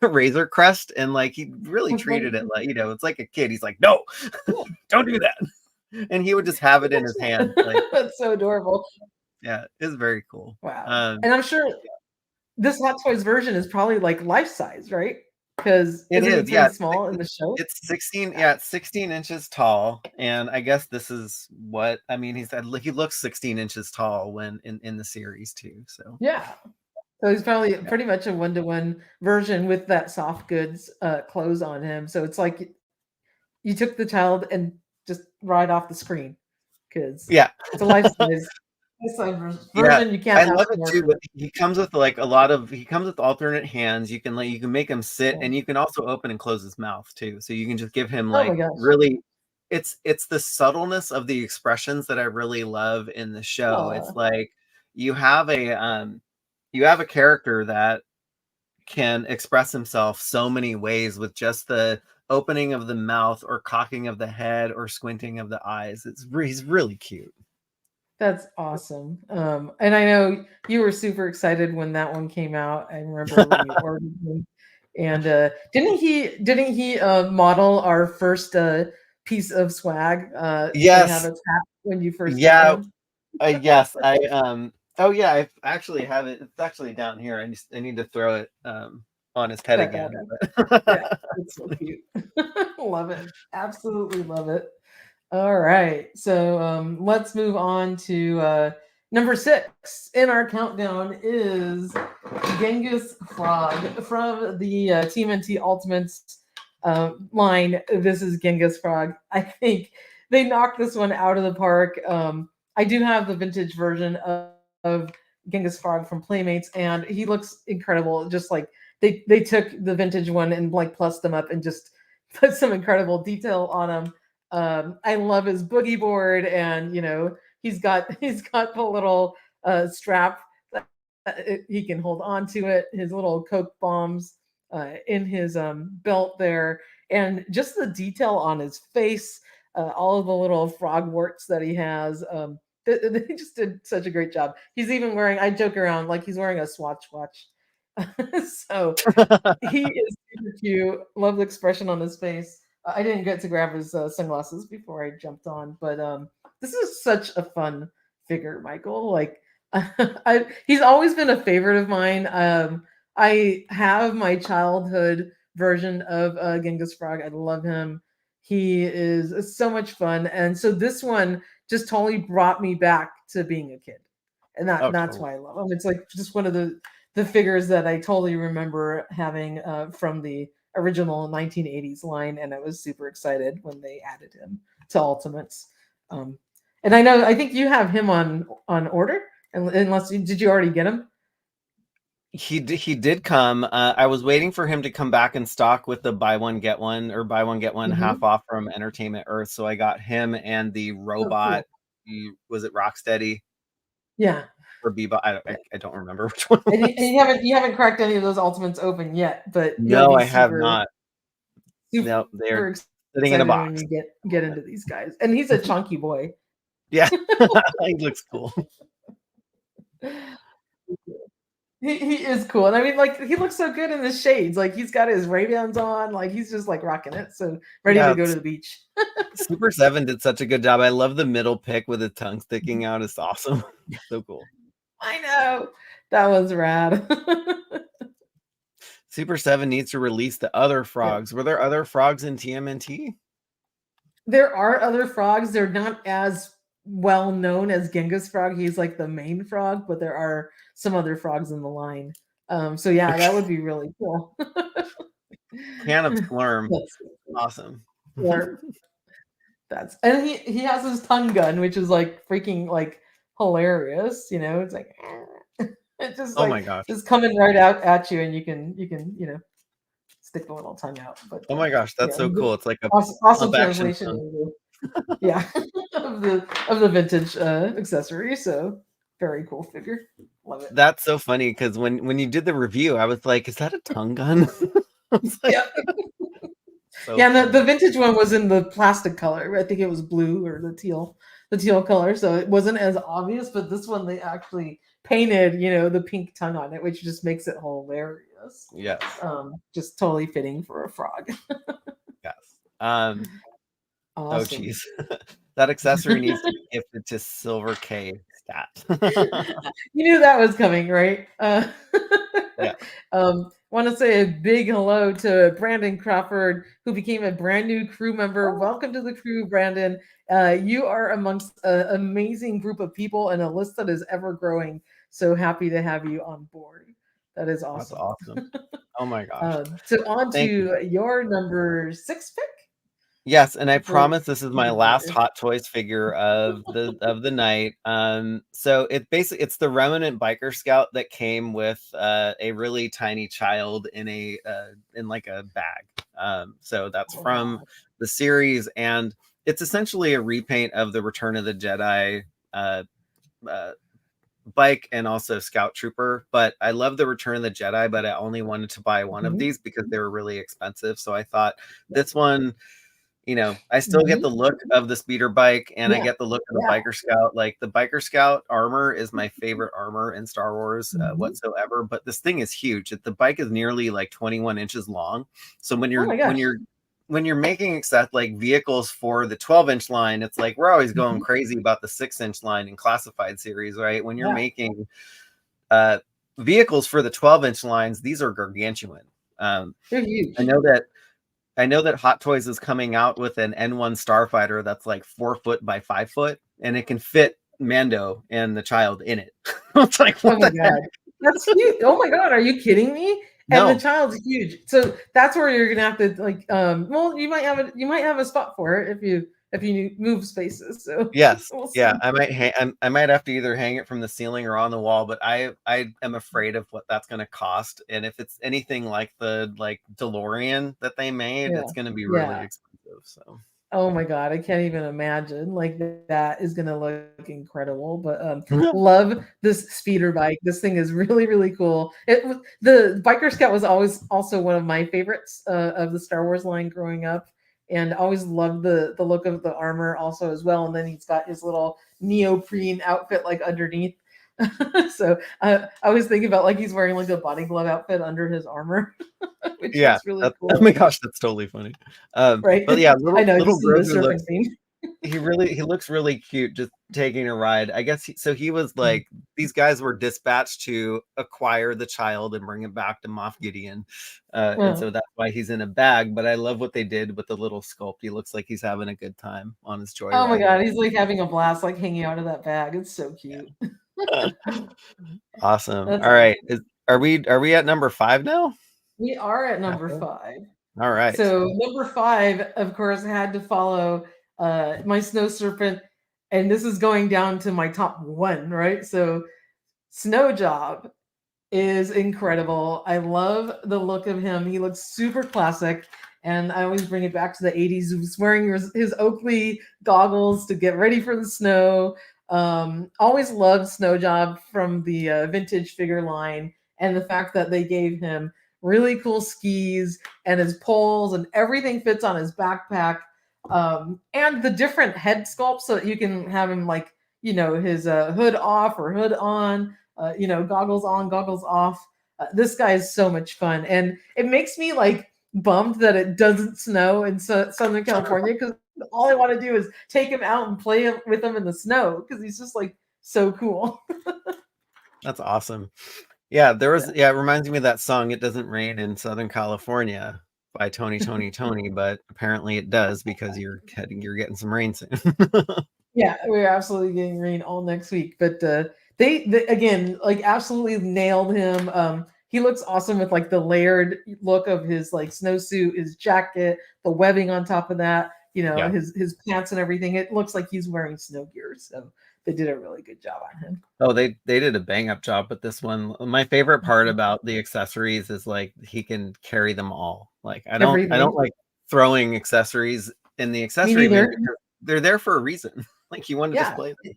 Speaker 1: Razor Crest, and like he really treated it like, it's like a kid. He's like, no, don't do that. And he would just have it in his hand. Like,
Speaker 2: that's so adorable.
Speaker 1: Yeah, it's very cool.
Speaker 2: Wow. And I'm sure this Hot Toys version is probably like life size, right? Because
Speaker 1: it is
Speaker 2: pretty small in the show.
Speaker 1: It's 16. Yeah, it's 16 inches tall, and I guess this is what I mean. He looks 16 inches tall when in the series too. So
Speaker 2: yeah, so he's probably pretty much a 1-to-1 version with that soft goods clothes on him. So it's like you took the child and just right off the screen, because it's a life size. Version, you can't.
Speaker 1: I love it too. But he comes with like he comes with alternate hands. You can make him sit, and you can also open and close his mouth too. So you can just give him like really. It's the subtleness of the expressions that I really love in the show. It's like you have a character that can express himself so many ways with just the opening of the mouth or cocking of the head or squinting of the eyes. He's really cute.
Speaker 2: That's awesome. And I know you were super excited when that one came out. I remember when you ordered them. And didn't he model our first piece of swag?
Speaker 1: Yes.
Speaker 2: When you first
Speaker 1: yes. I actually have it. It's actually down here. I need to throw it on his head again.
Speaker 2: Yeah, it's so cute. Love it. Absolutely love it. All right, so let's move on to number 6 in our countdown is Genghis Frog from the TMNT Ultimates line. This is Genghis Frog. I think they knocked this one out of the park. I do have the vintage version of Genghis Frog from Playmates, and he looks incredible. Just like they took the vintage one and like plussed them up and just put some incredible detail on them. I love his boogie board, and he's got the little strap he can hold on to it. His little Coke bombs in his belt there, and just the detail on his face, all of the little frog warts that he has. They just did such a great job. He's even wearing. I joke around like he's wearing a Swatch watch. So he is super cute. Love the expression on his face. I didn't get to grab his sunglasses before I jumped on, but this is such a fun figure, Michael. Like, he's always been a favorite of mine. I have my childhood version of Genghis Frog. I love him. He is so much fun, and so this one just totally brought me back to being a kid, and that's
Speaker 1: Totally.
Speaker 2: why I love him. It's like just one of the figures that I totally remember having from the original 1980s line, and I was super excited when they added him to Ultimates. Um, and I think you have him on order, unless did you already get him?
Speaker 1: He did come. I was waiting for him to come back in stock with the buy one get one or buy one get one half
Speaker 2: Mm-hmm.
Speaker 1: off from Entertainment Earth. So I got him and the
Speaker 2: Oh,
Speaker 1: robot.
Speaker 2: cool.
Speaker 1: Was it Rocksteady
Speaker 2: Yeah.
Speaker 1: or Bebop?
Speaker 2: Yeah.
Speaker 1: I don't remember which one it
Speaker 2: And
Speaker 1: was.
Speaker 2: you haven't cracked any of those Ultimates open yet, but you'll
Speaker 1: No,
Speaker 2: be
Speaker 1: I have
Speaker 2: super
Speaker 1: not. No, they're
Speaker 2: super
Speaker 1: sitting in a
Speaker 2: excited when
Speaker 1: box.
Speaker 2: you get into these guys. And he's a chunky boy.
Speaker 1: Yeah, he looks cool.
Speaker 2: He is cool, and I mean, like, he looks so good in the shades. Like, he's got his Ray-Bans on, like, he's just like rocking it, so ready to
Speaker 1: Yeah,
Speaker 2: go to the beach.
Speaker 1: Super 7 did such a good job. I love the middle pick with his tongue sticking out. It's awesome. So cool.
Speaker 2: I know, that was rad.
Speaker 1: Super 7 needs to release the other
Speaker 2: Yeah.
Speaker 1: frogs. Were there other frogs in TMNT?
Speaker 2: There are other frogs. They're not as well known as Genghis Frog. He's like the main frog, but there are some other frogs in the line. So yeah, that would be really cool.
Speaker 1: Can of Slurm.
Speaker 2: That's
Speaker 1: Awesome.
Speaker 2: or that's and he has his tongue gun, which is like freaking like hilarious. You know, it's like it's just
Speaker 1: Oh my
Speaker 2: like
Speaker 1: gosh.
Speaker 2: just coming right out at you, and you can stick the little tongue out. But
Speaker 1: Oh my gosh, that's
Speaker 2: yeah,
Speaker 1: so cool. It's like a
Speaker 2: awesome
Speaker 1: pump action
Speaker 2: translation.
Speaker 1: tongue.
Speaker 2: Yeah, of the vintage accessory. So very cool figure. Love it.
Speaker 1: That's so funny because when you did the review, I was like, is that a tongue gun? I was like,
Speaker 2: Yeah,
Speaker 1: so
Speaker 2: yeah. And the
Speaker 1: funny.
Speaker 2: vintage one was in the plastic color. I think it was blue or the teal color. So it wasn't as obvious. But this one they actually painted, the pink tongue on it, which just makes it hilarious.
Speaker 1: Yes.
Speaker 2: Just totally fitting for a frog.
Speaker 1: Yes. Oh
Speaker 2: Awesome.
Speaker 1: geez. That accessory needs to be gifted to Silver K stat.
Speaker 2: You knew that was coming, right?
Speaker 1: Yeah.
Speaker 2: Want to say a big hello to Brandon Crawford, who became a brand new crew member. Welcome to the crew, Brandon. You are amongst an amazing group of people and a list that is ever growing. So happy to have you on board. That is
Speaker 1: That's
Speaker 2: awesome.
Speaker 1: awesome. Oh my gosh.
Speaker 2: So on
Speaker 1: Thank you.
Speaker 2: to your number 6 pick.
Speaker 1: Yes, and I
Speaker 2: For
Speaker 1: promise this is my last Hot Toys figure of the night. So it's the Remnant Biker Scout that came with a really tiny child in in like a bag. So that's
Speaker 2: Oh,
Speaker 1: from
Speaker 2: wow.
Speaker 1: the series, and it's essentially a repaint of the Return of the Jedi uh, uh, bike and also Scout Trooper. But I love the Return of the Jedi, but I only wanted to buy one of
Speaker 2: Mhm.
Speaker 1: these because they were really expensive. So I thought this one, I still get the
Speaker 2: Mhm.
Speaker 1: look of the speeder bike and I
Speaker 2: Yeah.
Speaker 1: get the look of the
Speaker 2: Yeah.
Speaker 1: biker scout. Like the biker scout armor is my favorite armor in Star Wars
Speaker 2: Mhm.
Speaker 1: whatsoever, but this thing is huge. The bike is nearly like 21 inches long. So when
Speaker 2: Oh
Speaker 1: you're
Speaker 2: my
Speaker 1: when
Speaker 2: gosh.
Speaker 1: you're when you're making except like vehicles for the 12-inch line, it's like we're always going
Speaker 2: Mhm.
Speaker 1: crazy about the 6-inch line in classified series, right? When you're
Speaker 2: Yeah.
Speaker 1: making uh vehicles for the 12-inch lines, these are gargantuan. Um,
Speaker 2: They're
Speaker 1: I
Speaker 2: huge.
Speaker 1: know that I know that Hot Toys is coming out with an N1 Starfighter that's like 4 foot by 5 foot, and it can fit Mando and the child in it. It's like,
Speaker 2: Oh
Speaker 1: what
Speaker 2: my
Speaker 1: the heck?
Speaker 2: god. That's huge. Oh my god, are you kidding me? And the
Speaker 1: No.
Speaker 2: child's huge. So that's where you're gonna have to like well, you might have a spot for it if you move spaces. So
Speaker 1: Yes.
Speaker 2: we'll
Speaker 1: Yeah.
Speaker 2: see.
Speaker 1: I might have to either hang it from the ceiling or on the wall, but I am afraid of what that's going to cost. And if it's anything like the DeLorean that they made,
Speaker 2: Yeah.
Speaker 1: it's going to be really
Speaker 2: Yeah.
Speaker 1: expensive. So
Speaker 2: Oh my god, I can't even imagine. Like that is gonna look incredible. But love this speeder bike. This thing is really really cool. The Biker Scout was always also one of my favorites of the Star Wars line growing up, and always loved the look of the armor also as well. And then he's got his little neoprene outfit like underneath. So I always think about like he's wearing like a body glove outfit under his armor, which
Speaker 1: Yeah,
Speaker 2: looks really
Speaker 1: oh
Speaker 2: cool.
Speaker 1: my gosh, that's totally funny.
Speaker 2: Right?
Speaker 1: But yeah,
Speaker 2: I know,
Speaker 1: little
Speaker 2: just in the
Speaker 1: Grogu
Speaker 2: surfing
Speaker 1: looks
Speaker 2: scene.
Speaker 1: he looks really cute just taking a ride. I guess he was like these guys were dispatched to acquire the child and bring him back to Moff Gideon. And
Speaker 2: Oh.
Speaker 1: so that's why he's in a bag. But I love what they did with the little sculpt. He looks like he's having a good time on his
Speaker 2: Oh my
Speaker 1: joyride.
Speaker 2: god, he's like having a blast, like hanging out of that bag. It's so cute.
Speaker 1: Awesome.
Speaker 2: That's
Speaker 1: All right.
Speaker 2: awesome.
Speaker 1: Are we at number 5 now?
Speaker 2: We are at number
Speaker 1: Okay.
Speaker 2: 5.
Speaker 1: All right.
Speaker 2: So number 5, of course, had to follow my snow serpent, and this is going down to my top 1, right? So Snow Job is incredible. I love the look of him. He looks super classic. And I always bring it back to the 80s. He was wearing his Oakley goggles to get ready for the snow. Always loved Snow Job from the vintage figure line. And the fact that they gave him really cool skis and his poles and everything fits on his backpack. And the different head sculpts so that you can have him like, his hood off or hood on. Goggles on, goggles off. This guy is so much fun, and it makes me like bummed that it doesn't snow in Southern California because all I want to do is take him out and play with him in the snow because he's just like so cool.
Speaker 1: That's awesome. Yeah,
Speaker 2: Yeah.
Speaker 1: it reminds me of that song "It Doesn't Rain in Southern California" by Tony, but apparently it does because you're getting some rain soon.
Speaker 2: Yeah, we're absolutely getting rain all next week. But they again like absolutely nailed him. He looks awesome with like the layered look of his like snowsuit, his jacket, the webbing on top of that.
Speaker 1: Yeah.
Speaker 2: His pants and everything. It looks like he's wearing snow gear. So they did a really good job on him.
Speaker 1: Oh, they did a bang up job with this one. My favorite part about the accessories is like he can carry them all. Like I don't
Speaker 2: Everything.
Speaker 1: like throwing accessories in the
Speaker 2: Me
Speaker 1: accessory bin
Speaker 2: neither.
Speaker 1: because they're there for a reason. Like you want to
Speaker 2: Yeah.
Speaker 1: display them.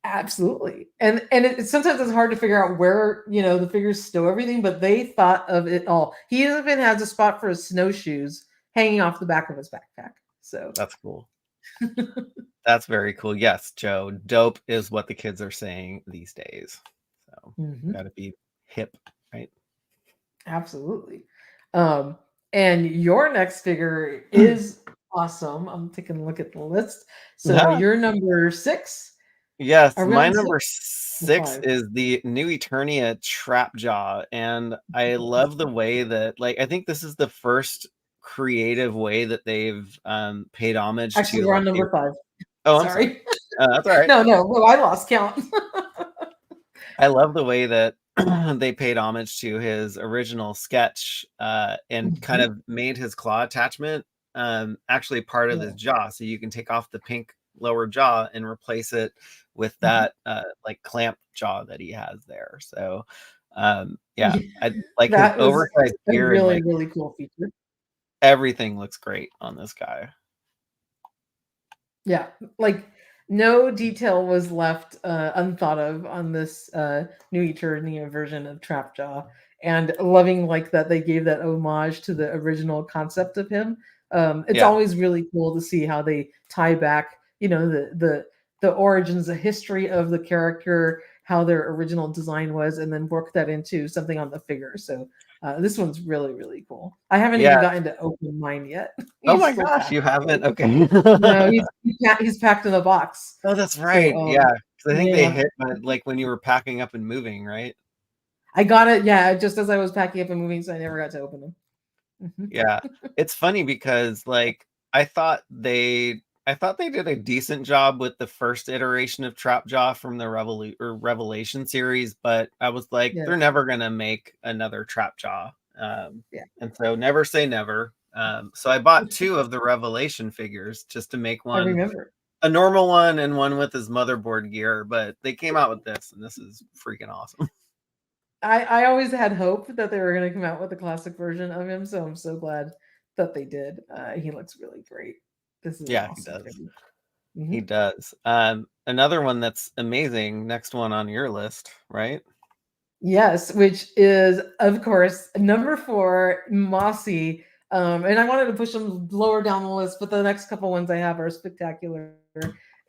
Speaker 2: Absolutely. And sometimes it's hard to figure out where, the figures stow everything, but they thought of it all. He even has a spot for his snowshoes hanging off the back of his backpack. So
Speaker 1: That's cool. That's very cool. Yes, Joe. Dope is what the kids are saying these days. So gotta be hip, right?
Speaker 2: absolutely. And your next figure is awesome. I'm taking a look at the list. So
Speaker 1: Yeah.
Speaker 2: you're number 6.
Speaker 1: Yes,
Speaker 2: Are we
Speaker 1: my
Speaker 2: on 6
Speaker 1: number
Speaker 2: or
Speaker 1: 6
Speaker 2: 5?
Speaker 1: is the New Eternia Trap Jaw, and I love the way that, like, I think this is the first creative way that they've paid homage
Speaker 2: Actually,
Speaker 1: to
Speaker 2: we're on
Speaker 1: like the.
Speaker 2: number 5.
Speaker 1: Oh, I'm sorry.
Speaker 2: Sorry.
Speaker 1: That's all right.
Speaker 2: No, I lost count.
Speaker 1: I love the way that they paid homage to his original sketch and kind of made his claw attachment actually part of his
Speaker 2: Yeah.
Speaker 1: jaw. So you can take off the pink lower jaw and replace it with that like clamp jaw that he has there. So yeah, I like his
Speaker 2: That was
Speaker 1: oversized
Speaker 2: a
Speaker 1: gear and
Speaker 2: really,
Speaker 1: like
Speaker 2: really cool feature.
Speaker 1: everything looks great on this guy.
Speaker 2: Yeah, like no detail was left unthought of on this new Eternia version of Trapjaw, and loving like that they gave that homage to the original concept of him. It's
Speaker 1: Yeah.
Speaker 2: always really cool to see how they tie back, the origins, the history of the character, how their original design was, and then work that into something on the figure. So this one's really, really cool. I haven't even
Speaker 1: Yeah.
Speaker 2: gotten to open mine yet.
Speaker 1: Oh
Speaker 2: He's
Speaker 1: my
Speaker 2: still
Speaker 1: gosh,
Speaker 2: packed.
Speaker 1: you haven't? Okay.
Speaker 2: No, he's packed in a box.
Speaker 1: Oh, that's
Speaker 2: So,
Speaker 1: right. Yeah. 'Cause I think they
Speaker 2: yeah,
Speaker 1: hit like when you were packing up and moving, right?
Speaker 2: I got it. Yeah, just as I was packing up and moving, so I never got to open them. Mhm.
Speaker 1: Yeah. It's funny because like I thought they did a decent job with the first iteration of Trapjaw from the Revelation series, but I was like,
Speaker 2: Yeah,
Speaker 1: they're never gonna make another Trapjaw.
Speaker 2: yeah.
Speaker 1: And so never say never. So I bought two of the Revelation figures just to make
Speaker 2: I
Speaker 1: one
Speaker 2: remember.
Speaker 1: a normal one and one with his motherboard gear, but they came out with this, and this is freaking awesome.
Speaker 2: I always had hope that they were going to come out with a classic version of him, so I'm so glad that they did. He looks really great. This is
Speaker 1: Yeah, he
Speaker 2: awesome.
Speaker 1: does.
Speaker 2: Mm-hmm.
Speaker 1: He does. Another one that's amazing, next one on your list, right?
Speaker 2: Yes, which is, of course, number 4, Mossy. And I wanted to push them lower down the list, but the next couple ones I have are spectacular.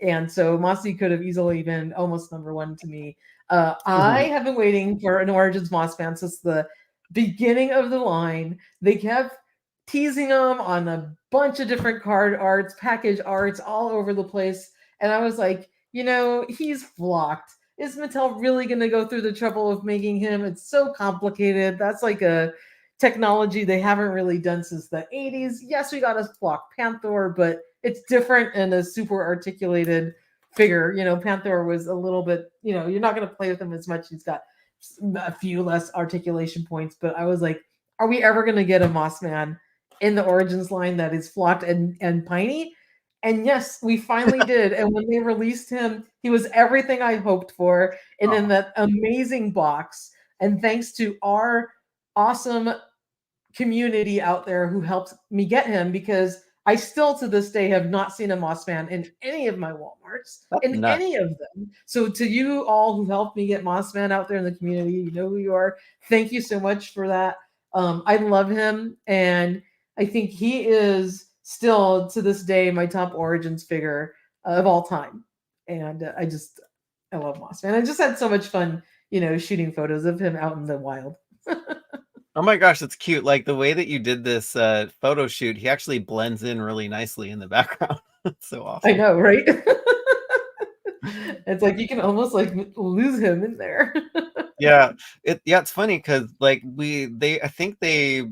Speaker 2: And so Mossy could have easily been almost number 1 to me. I have been waiting for an Origins Moss fan since the beginning of the line. They kept teasing them on a bunch of different card arts, package arts all over the place. And I was like, he's flocked. Is Mattel really going to go through the trouble of making him? It's so complicated. That's like a technology they haven't really done since the 80s. Yes, we got a flock Panther, but it's different and a super articulated figure. Panther was a little bit, you're not going to play with him as much. He's got a few less articulation points, but I was like, are we ever going to get a Mossman in the Origins line that is flocked and piney? And yes, we finally did. And when they released him, he was everything I hoped for. And in that amazing box. And thanks to our awesome community out there who helped me get him, because I still to this day have not seen a Mossman in any of my Walmarts, in
Speaker 1: Nuts.
Speaker 2: any of them. So to you all who helped me get Mossman out there in the community, you know who you are. Thank you so much for that. I love him, and I think he is still to this day my top Origins figure of all time. And I love Mossman. I just had so much fun, shooting photos of him out in the wild.
Speaker 1: Oh my gosh, that's cute. Like the way that you did this photo shoot, he actually blends in really nicely in the background. It's so awesome.
Speaker 2: I know, right? It's like you can almost like lose him in there.
Speaker 1: Yeah, it's funny because like I think they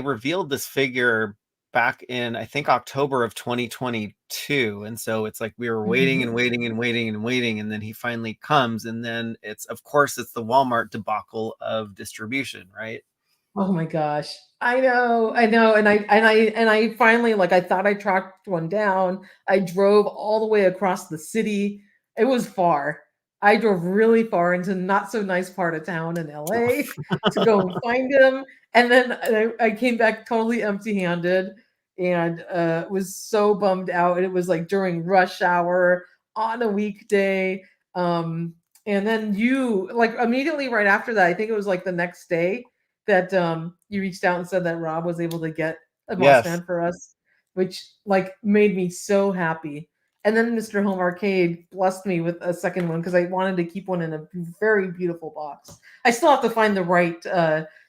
Speaker 1: revealed this figure back in I think October of 2022, and so it's like we were waiting and waiting and waiting and waiting, and then he finally comes, and then it's of course it's the Walmart debacle of distribution, right?
Speaker 2: Oh my gosh. I know. And I finally, like, I thought I tracked one down. I drove all the way across the city. It was far. I drove really far into not so nice part of town in LA to go and find him. And then I came back totally empty-handed and was so bummed out. It was like during rush hour on a weekday. And then you, like, immediately right after that, I think it was like the next day, that you reached out and said that Rob was able to get a
Speaker 1: Yes.
Speaker 2: Mossman for us, which like made me so happy. And then Mr. Home Arcade blessed me with a second one because I wanted to keep one in a very beautiful box. I still have to find the right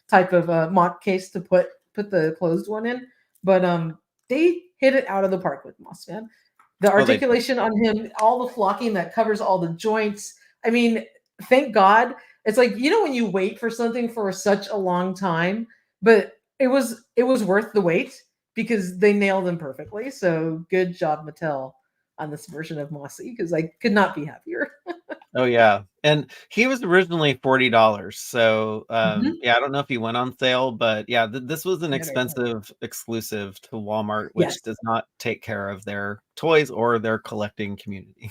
Speaker 2: type of mock case to put the closed one in, but they hit it out of the park with Mossman. The articulation on him, all the flocking that covers all the joints. I mean, thank God. It's like, when you wait for something for such a long time, but it was worth the wait because they nailed them perfectly. So good job, Mattel, on this version of Mossy, because I could not be happier.
Speaker 1: Oh yeah, and he was originally $40. So yeah, I don't know if he went on sale, but yeah, this was an expensive exclusive to Walmart, which does not take care of their toys or their collecting community.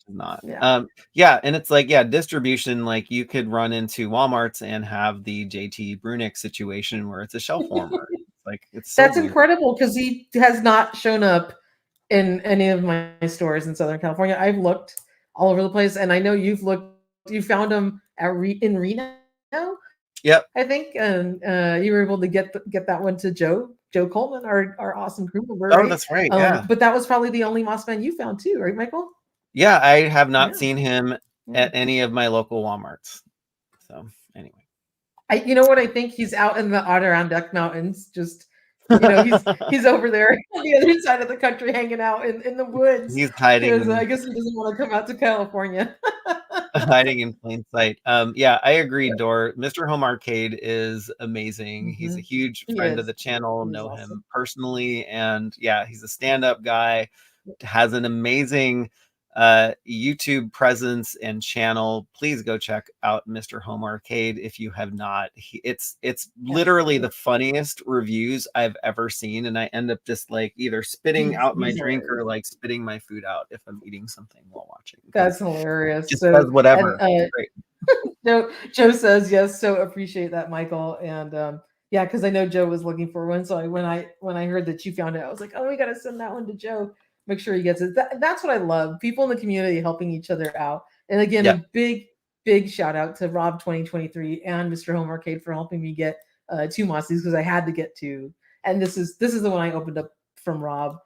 Speaker 1: Not. Yeah, and it's like, yeah, distribution, like you could run into Walmarts and have the JT Brunick situation where it's a shelf warmer. Like it's so
Speaker 2: That's
Speaker 1: weird.
Speaker 2: incredible because he has not shown up in any of my stores in Southern California. I've looked all over the place, and I know you've looked. You found him in Reno,
Speaker 1: Yep.
Speaker 2: I think, and you were able to get that one to Joe Coleman, our awesome crew member.
Speaker 1: Oh,
Speaker 2: right?
Speaker 1: that's right. Yeah.
Speaker 2: But that was probably the only Mossman you found too, right, Michael?
Speaker 1: Yeah, I have not seen him at any of my local Walmarts. So anyway.
Speaker 2: You know what? I think he's out in the Adirondack Mountains. Just he's over there on the other side of the country, hanging out in the woods.
Speaker 1: He's hiding.
Speaker 2: I guess he doesn't want to come out to California.
Speaker 1: Hiding in plain sight. Yeah, I agree, Dor. Mr. Home Arcade is amazing. He's a huge friend of the channel, know him personally, and yeah, he's a stand-up guy, has an amazing YouTube presence and channel. Please go check out Mr. Home Arcade if you have not. It's literally the funniest reviews I've ever seen, and I end up just like either spitting out my drink or like spitting my food out if I'm eating something while watching.
Speaker 2: That's hilarious.
Speaker 1: Just says whatever.
Speaker 2: And, Joe says yes, so appreciate that, Michael. And Yeah, because I know Joe was looking for one. So when I heard that you found it, I was like, oh, we got to send that one to Joe. Make sure he gets it. That's what I love. People in the community helping each other out. And again,
Speaker 1: Yeah.
Speaker 2: a big shout out to Rob 2023 and Mr. Home Arcade for helping me get 2 Mossies because I had to get 2. And this is the one I opened up from Rob.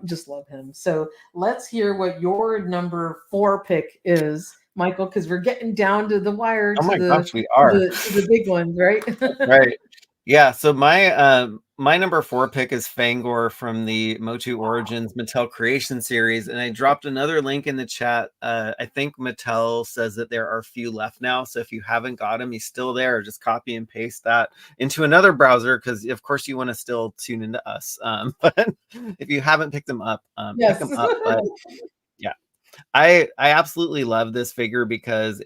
Speaker 2: Just love him. So let's hear what your number 4 pick is, Michael, because we're getting down to the wire
Speaker 1: Oh
Speaker 2: to
Speaker 1: my
Speaker 2: the
Speaker 1: gosh, we are.
Speaker 2: to the big ones, right?
Speaker 1: Right. Yeah, so my number 4 pick is Fangor from the MOTU Origins Mattel Creation series, and I dropped another link in the chat. I think Mattel says that there are a few left now, so if you haven't got him, he's still there. Just copy and paste that into another browser because, of course, you want to still tune into us. But if you haven't picked them up, pick
Speaker 2: Yes.
Speaker 1: them up. But yeah. I absolutely love this figure because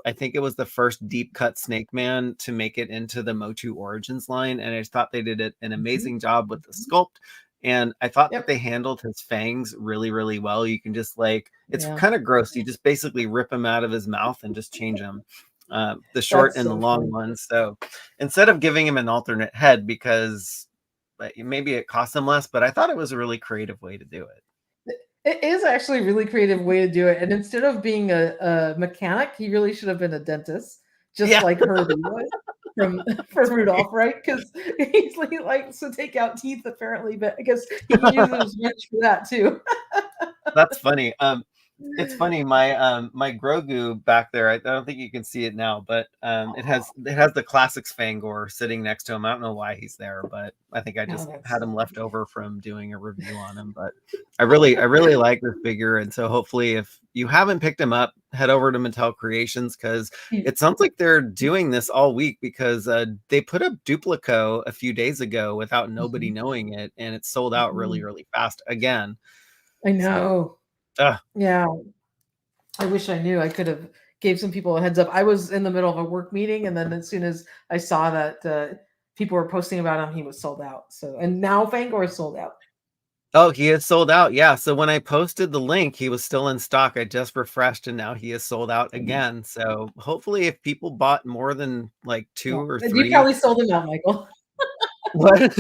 Speaker 1: I think it was the first deep cut Snake Man to make it into the MOTU Origins line, and I just thought they did an amazing job with the sculpt. And I thought that
Speaker 2: Yep.
Speaker 1: they handled his fangs really, really well. You can just it's
Speaker 2: Yeah.
Speaker 1: kind of gross. You just basically rip him out of his mouth and just change him, the short
Speaker 2: That's
Speaker 1: and the
Speaker 2: so
Speaker 1: long
Speaker 2: fun.
Speaker 1: ones. So instead of giving him an alternate head, because maybe it costs him less, but I thought it was a really creative way to do it.
Speaker 2: It is actually a really creative way to do it. And instead of being a mechanic, he really should have been a dentist, just
Speaker 1: Yeah,
Speaker 2: like Herbie was from
Speaker 1: that's funny.
Speaker 2: Rudolph, right? Because he's like likes to take out teeth apparently, but I guess he can use his wrench for that too.
Speaker 1: That's funny. It's funny. My Grogu back there. I don't think you can see it now, but it has the classics Fangor sitting next to him. I don't know why he's there, but I think I
Speaker 2: Oh,
Speaker 1: just
Speaker 2: that's
Speaker 1: had
Speaker 2: so
Speaker 1: him
Speaker 2: funny.
Speaker 1: left over from doing a review on him. But I really like this figure, and so hopefully, if you haven't picked him up, head over to Mattel Creations because
Speaker 2: He-
Speaker 1: it sounds like they're doing this all week because they put up Duplico a few days ago without nobody
Speaker 2: Mhm.
Speaker 1: knowing it, and it sold out really,
Speaker 2: Mhm.
Speaker 1: really fast again.
Speaker 2: I
Speaker 1: So.
Speaker 2: know. Yeah. I wish I knew. I could have gave some people a heads up. I was in the middle of a work meeting, and then as soon as I saw that people were posting about him, he was sold out. So, and now Fangor is sold out.
Speaker 1: Oh, he is sold out. Yeah. So when I posted the link, he was still in stock. I just refreshed and now he is sold out again. So hopefully if people bought more than like
Speaker 2: Yeah,
Speaker 1: 2 or
Speaker 2: you
Speaker 1: 3.
Speaker 2: probably sold him out, Michael.
Speaker 1: What?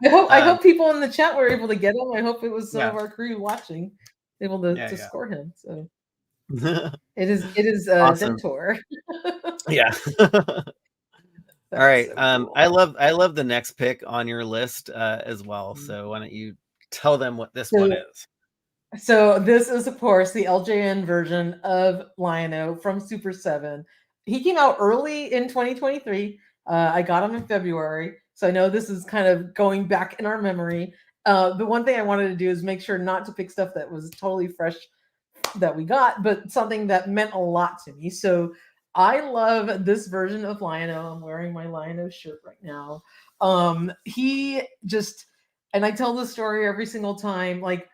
Speaker 2: I
Speaker 1: um,
Speaker 2: hope people in the chat were able to get him. I hope it was some
Speaker 1: yeah.
Speaker 2: of our crew watching, able to
Speaker 1: Yeah.
Speaker 2: score him. So
Speaker 1: Yeah.
Speaker 2: it is
Speaker 1: Awesome.
Speaker 2: Dentor.
Speaker 1: Yeah. All
Speaker 2: That's
Speaker 1: right.
Speaker 2: so cool.
Speaker 1: I love the next pick on your list as well.
Speaker 2: Mm.
Speaker 1: So why don't you tell them what this one
Speaker 2: So
Speaker 1: is?
Speaker 2: So this is, of course, the LJN version of Lion-O from Super 7. He came out early in 2023. I got him in February. So I know this is kind of going back in our memory. The one thing I wanted to do is make sure not to pick stuff that was totally fresh that we got, but something that meant a lot to me. So I love this version of Lion-O. I'm wearing my Lion-O shirt right now. He just, and I tell this story every single time, like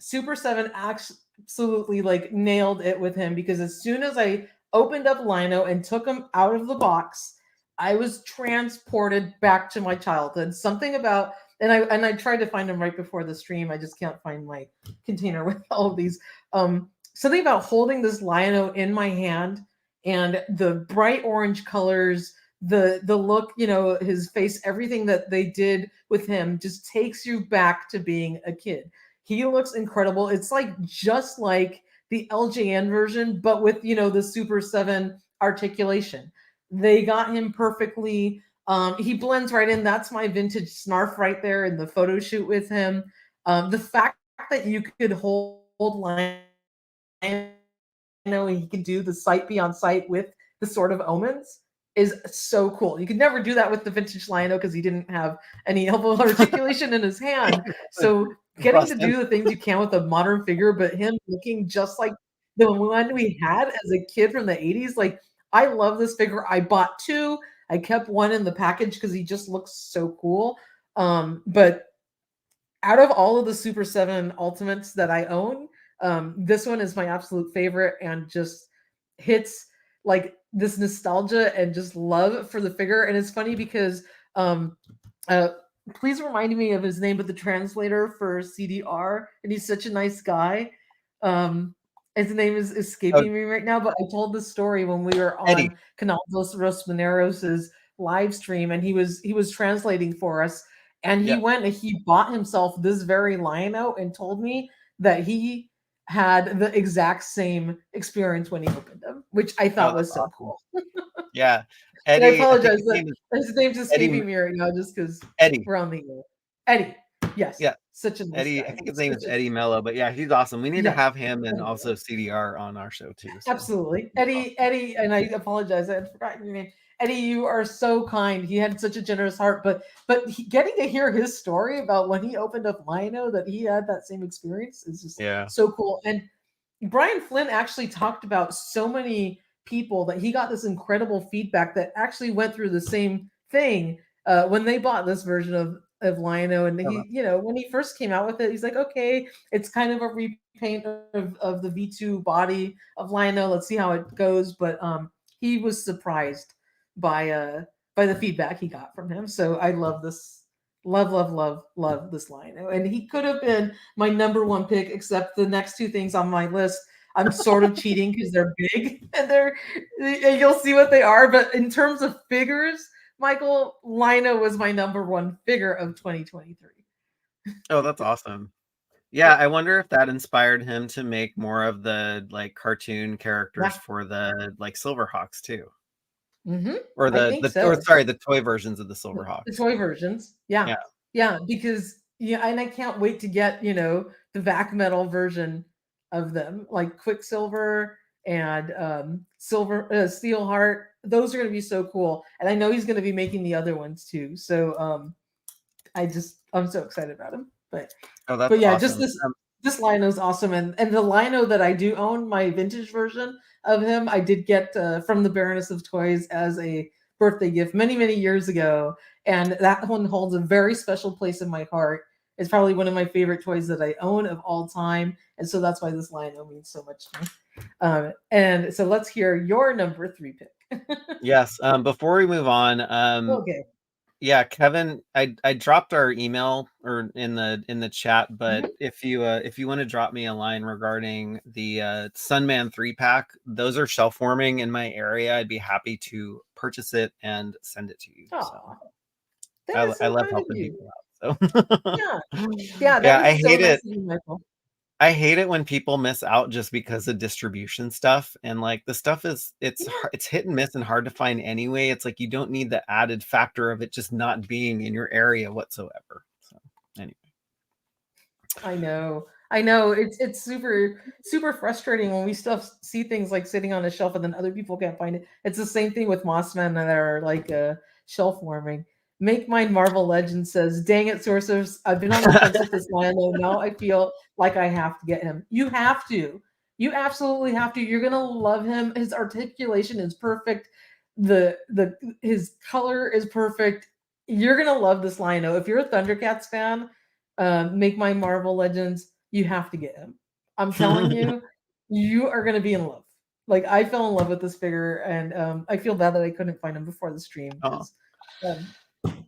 Speaker 2: Super 7 absolutely like nailed it with him because as soon as I opened up Lino and took him out of the box, I was transported back to my childhood. Something about and I tried to find him right before the stream. I just can't find my container with all of these. Something about holding this Lino in my hand and the bright orange colors, the look, his face, everything that they did with him just takes you back to being a kid. He looks incredible. It's like just like the LJN version, but with the Super 7 articulation. They got him perfectly. He blends right in. That's my vintage snarf right there in the photo shoot with him. The fact that you could hold line, he can do the sight beyond sight with the Sword of Omens is so cool. You could never do that with the vintage Lion-O because he didn't have any elbow articulation in his hand. So getting to
Speaker 1: Busted.
Speaker 2: do the things you can with a modern figure, but him looking just like the one we had as a kid from the 80s, like I love this figure. I bought 2. I kept one in the package because he just looks so cool. But out of all of the Super 7 Ultimates that I own, this one is my absolute favorite and just hits like this nostalgia and just love for the figure. And it's funny because um, uh, please remind me of his name, but the translator for CDR, and he's such a nice guy. Um, his name is
Speaker 1: Oh,
Speaker 2: escaping me right now, but I told this story when we were
Speaker 1: Eddie.
Speaker 2: on Canal dos Rosmaneros' live stream, and he was translating for us, and he
Speaker 1: Yeah.
Speaker 2: went and he bought himself this very Lion-O and told me that he had the exact same experience when he opened them, which I
Speaker 1: Oh,
Speaker 2: thought
Speaker 1: that's
Speaker 2: was so
Speaker 1: awesome.
Speaker 2: cool.
Speaker 1: Yeah.
Speaker 2: And I
Speaker 1: Eddie, I think
Speaker 2: apologize
Speaker 1: his
Speaker 2: that
Speaker 1: name is
Speaker 2: his name's
Speaker 1: Eddie.
Speaker 2: escaping me right now just because
Speaker 1: Eddie.
Speaker 2: we're on the air. Eddie. Yes.
Speaker 1: Yeah.
Speaker 2: Such a nice
Speaker 1: Eddie, I
Speaker 2: guy.
Speaker 1: think his name is
Speaker 2: Such a
Speaker 1: Eddie Mello, but yeah, he's awesome. We need to
Speaker 2: yes.
Speaker 1: have him and also CDR on our show too. So
Speaker 2: Absolutely. Eddie, and I apologize, I had forgotten your name. Eddie, you are so kind. He had such a generous heart, but getting to hear his story about when he opened up Lino, that he had that same experience is just
Speaker 1: yeah.
Speaker 2: so cool. And Brian Flynn actually talked about so many people that he got this incredible feedback that actually went through the same thing when they bought this version of Lino. And he, when he first came out with it, he's like, okay, it's kind of a repaint of the V2 body of Lino. Let's see how it goes. But he was surprised by the feedback he got from him. So I love this. Love this Lino. And he could have been my number one pick, except the next two things on my list. I'm sort of cheating because they're big and you'll see what they are. But in terms of figures, Michael, Lino was my number one figure of 2023.
Speaker 1: Oh, that's awesome. Yeah, I wonder if that inspired him to make more of the like cartoon characters for the like Silverhawks too.
Speaker 2: Mm-hmm.
Speaker 1: Or
Speaker 2: I think
Speaker 1: the toy versions of the
Speaker 2: the
Speaker 1: Silverhawks.
Speaker 2: toy versions. Yeah.
Speaker 1: Yeah.
Speaker 2: Yeah. Because, and I can't wait to get, the vac metal version of them, like Quicksilver and Silver Steelheart. Those are going to be so cool. And I know he's going to be making the other ones too. So I'm so excited about him.
Speaker 1: Oh, that's
Speaker 2: But yeah, just
Speaker 1: awesome.
Speaker 2: this Lino's awesome, and the Lino that I do own, my vintage version of him, I did get from the Baroness of Toys as a birthday gift many years ago, and that one holds a very special place in my heart. It's probably one of my favorite toys that I own of all time, and so that's why this Lino means so much to me. And so let's hear your number 3 pick.
Speaker 1: Yes. Before we move on,
Speaker 2: Okay.
Speaker 1: yeah, Kevin, I dropped our email or in the chat, but if you want to drop me a line regarding the Sunman 3-pack, those are shelf warming in my area. I'd be happy to purchase it and send it to you.
Speaker 2: Aw,
Speaker 1: So
Speaker 2: so
Speaker 1: I love
Speaker 2: kind of
Speaker 1: helping
Speaker 2: you.
Speaker 1: people out. So
Speaker 2: Yeah, that
Speaker 1: yeah, I
Speaker 2: is so
Speaker 1: hate
Speaker 2: nice
Speaker 1: it.
Speaker 2: of you, Michael.
Speaker 1: I hate it when people miss out just because of distribution stuff, and like the stuff is it's hit and miss and hard to find anyway. It's like you don't need the added factor of it just not being in your area whatsoever. So anyway.
Speaker 2: I know. It's super frustrating when we see things like sitting on a shelf and then other people can't find it. It's the same thing with Mossman that are like shelf warming. Make Mine Marvel Legends says, "Dang it, sources! I've been on the fence with this Lionel. Now I feel like I have to get him. You have to. You absolutely have to. You're gonna love him. His articulation is perfect. His color is perfect. You're gonna love this Lionel. If you're a ThunderCats fan, Make My Marvel Legends, you have to get him. I'm telling you, you are gonna be in love. Like I fell in love with this figure, and I feel bad that I couldn't find him before the stream because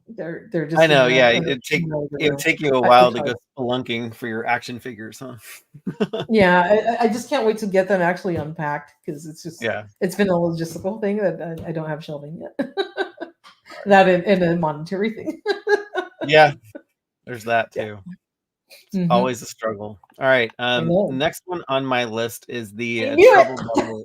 Speaker 2: they're just
Speaker 1: I know,
Speaker 2: in
Speaker 1: yeah.
Speaker 2: a
Speaker 1: It'd take you a while to go spelunking for your action figures, huh?
Speaker 2: Yeah, I just can't wait to get them actually unpacked because
Speaker 1: Yeah.
Speaker 2: it's been a logistical thing that I don't have shelving yet. That and a monetary thing.
Speaker 1: Yeah, there's that too. It's
Speaker 2: Mm-hmm.
Speaker 1: always a struggle. All right. Next one on my list is the Trouble Bubble.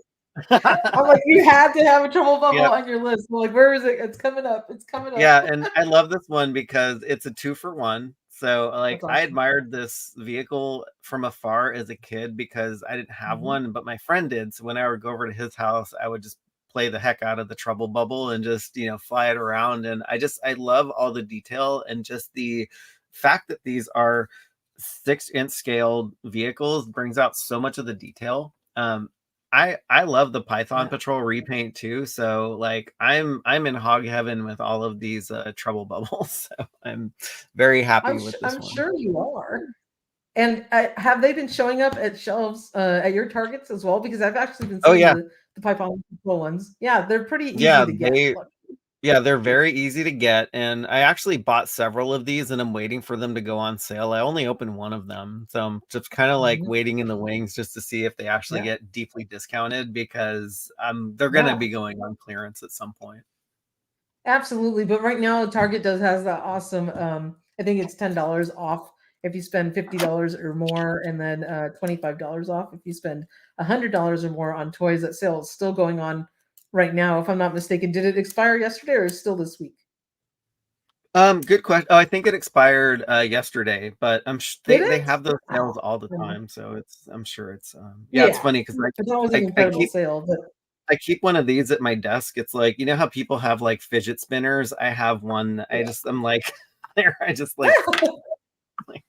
Speaker 2: I'm like, you had to have a Trouble Bubble on your list. I'm like, where is it? It's coming up. It's coming up.
Speaker 1: Yeah, and I love this one because it's a 2-for-1. So like
Speaker 2: Awesome.
Speaker 1: I admired this vehicle from afar as a kid because I didn't have one, but my friend did. So when I would go over to his house, I would just play the heck out of the Trouble Bubble and just, fly it around. And I love all the detail and just the fact that these are 6-inch scaled vehicles brings out so much of the detail. I love the Python Patrol repaint too, so like I'm in hog heaven with all of these Trouble Bubbles. So I'm very happy with this one.
Speaker 2: I'm sure you are. And have they been showing up at shelves at your Targets as well? Because I've actually been seeing the Python Patrol ones. Yeah, they're pretty easy to get.
Speaker 1: Yeah, they're very easy to get, and I actually bought several of these, and I'm waiting for them to go on sale. I only opened one of them, so I'm just kind of like waiting in the wings just to see if they actually get deeply discounted because they're going to be going on clearance at some point.
Speaker 2: Absolutely. But right now, Target has that awesome, I think it's $10 off if you spend $50 or more, and then $25 off if you spend $100 or more on toys. That sale is still going on right now, if I'm not mistaken. Did it expire yesterday or is still this week?
Speaker 1: Good question. Oh, I think it expired yesterday, but
Speaker 2: Did
Speaker 1: they
Speaker 2: it?
Speaker 1: have those sales
Speaker 2: Oh,
Speaker 1: all the time, so I'm sure it's yeah, it's
Speaker 2: yeah.
Speaker 1: funny because
Speaker 2: It's always an
Speaker 1: I
Speaker 2: incredible sale. But
Speaker 1: I keep one of these at my desk. It's like, you know how people have like fidget spinners? I have one. I'm like there. I just like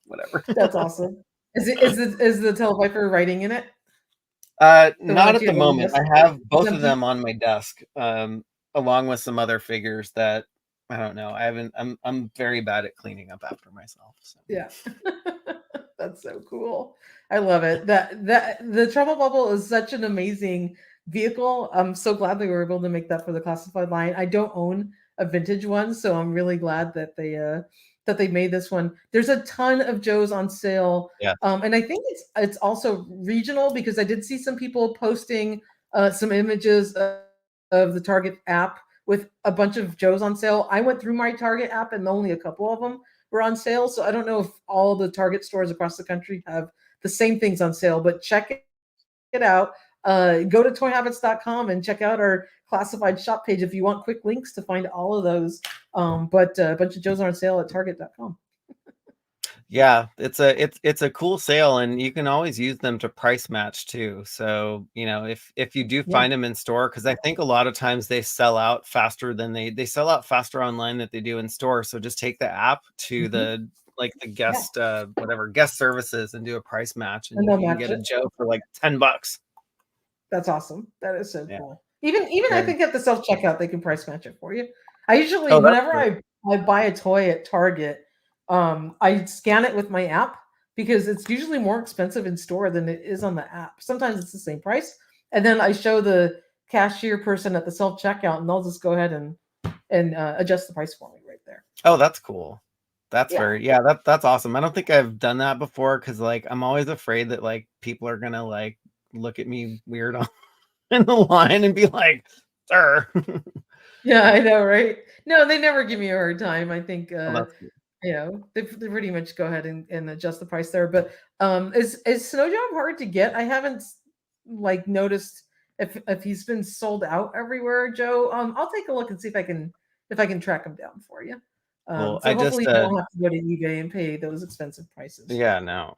Speaker 1: whatever.
Speaker 2: that's awesome. Is the Televiper writing in it? The one
Speaker 1: Not
Speaker 2: that
Speaker 1: at
Speaker 2: you
Speaker 1: the
Speaker 2: have on your
Speaker 1: moment.
Speaker 2: desk?
Speaker 1: I have
Speaker 2: It's
Speaker 1: both of
Speaker 2: empty?
Speaker 1: them on my desk, along with some other figures that I don't know. I haven't. I'm very bad at cleaning up after myself. So.
Speaker 2: Yeah. That's so cool. I love it. That the Trouble Bubble is such an amazing vehicle. I'm so glad they were able to make that for the classified line. I don't own a vintage one, so I'm really glad that they made this one. There's a ton of Joes on sale.
Speaker 1: Yeah.
Speaker 2: And I think it's also regional, because I did see some people posting some images of the Target app with a bunch of Joes on sale. I went through my Target app and only a couple of them were on sale. So I don't know if all the Target stores across the country have the same things on sale, but check it out. Go to toyhabits.com and check out our classified shop page if you want quick links to find all of those. But a bunch of Joes are on sale at target.com.
Speaker 1: Yeah, it's a cool sale, and you can always use them to price match too. So, you know, if you do
Speaker 2: Yeah.
Speaker 1: find them in store, because I think a lot of times they sell out faster than they sell out faster online than they do in store. So just take the app to
Speaker 2: Mm-hmm.
Speaker 1: the the
Speaker 2: Yeah.
Speaker 1: guest whatever guest services and do a price match, and
Speaker 2: And they'll
Speaker 1: you can
Speaker 2: match
Speaker 1: get a
Speaker 2: it.
Speaker 1: Joe for like $10.
Speaker 2: That's awesome. That is so
Speaker 1: Yeah.
Speaker 2: cool. Even I
Speaker 1: Very.
Speaker 2: think at the self checkout they can price match it for you. I usually,
Speaker 1: Oh, that's
Speaker 2: whenever
Speaker 1: cool.
Speaker 2: I buy a toy at Target, I scan it with my app, because it's usually more expensive in store than it is on the app. Sometimes it's the same price, and then I show the cashier person at the self checkout, and they'll just go ahead and adjust the price for me right there.
Speaker 1: Oh, that's cool. That's
Speaker 2: Yeah.
Speaker 1: very, yeah, that's awesome. I don't think I've done that before because like I'm always afraid that like people are gonna like look at me weird on in the line and be like, "Sir."
Speaker 2: Yeah, I know, right? No, they never give me a hard time. I think
Speaker 1: Oh, that's cool.
Speaker 2: they pretty much go ahead and adjust the price there. But is Snow Job hard to get? I haven't like noticed if he's been sold out everywhere, Joe. I'll take a look and see if I can track him down for you.
Speaker 1: Cool.
Speaker 2: So hopefully you won't have to go to eBay and pay those expensive prices.
Speaker 1: Yeah, no.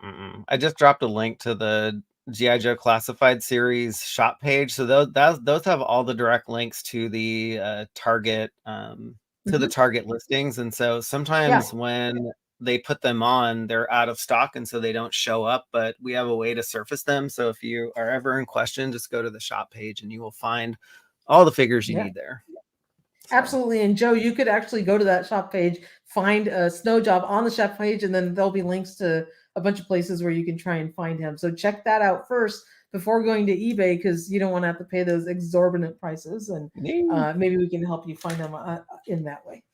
Speaker 1: I just dropped a link to the GI Joe Classified series shop page. So those have all the direct links to the
Speaker 2: Hmm.
Speaker 1: Target listings. And so
Speaker 2: Yeah,
Speaker 1: sometimes when they put them on, they're out of stock and so they don't show up, but we have a way to surface them. So if you are ever in question, just go to the shop page and you will find all the figures you
Speaker 2: yeah.
Speaker 1: need there. So
Speaker 2: Absolutely. And Joe, you could actually go to that shop page, find a Snow Job on the shop page, and then there'll be links to a bunch of places where you can try and find him. So check that out first before going to eBay, because you don't want to have to pay those exorbitant prices. And
Speaker 1: Yay.
Speaker 2: maybe we can help you find them in that way.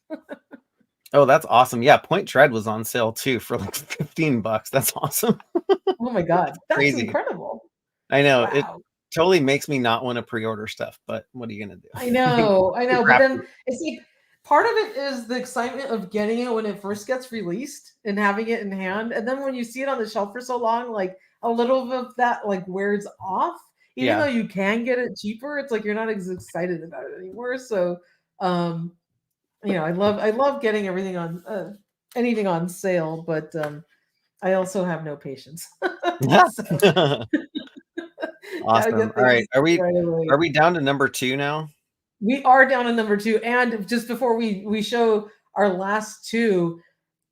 Speaker 1: Oh, that's awesome. Yeah, Point Dread was on sale too for like $15. That's awesome.
Speaker 2: Oh my God, that's
Speaker 1: Crazy.
Speaker 2: incredible.
Speaker 1: I know. It
Speaker 2: Wow.
Speaker 1: totally makes me not want to pre-order stuff, but what are you gonna
Speaker 2: I
Speaker 1: do?
Speaker 2: know, I know.
Speaker 1: Super
Speaker 2: But
Speaker 1: happy.
Speaker 2: then it's like part of it is the excitement of getting it when it first gets released and having it in hand. And then when you see it on the shelf for so long, like a little bit of that like wears off. Even though
Speaker 1: Yeah.
Speaker 2: you can get it cheaper, it's like you're not as excited about it anymore. So um, I love getting everything on anything on sale, but I also have no patience. So gotta
Speaker 1: Awesome.
Speaker 2: get
Speaker 1: All right.
Speaker 2: things right away.
Speaker 1: Are we down to number 2 now?
Speaker 2: We are down to number two. And just before we show our last two,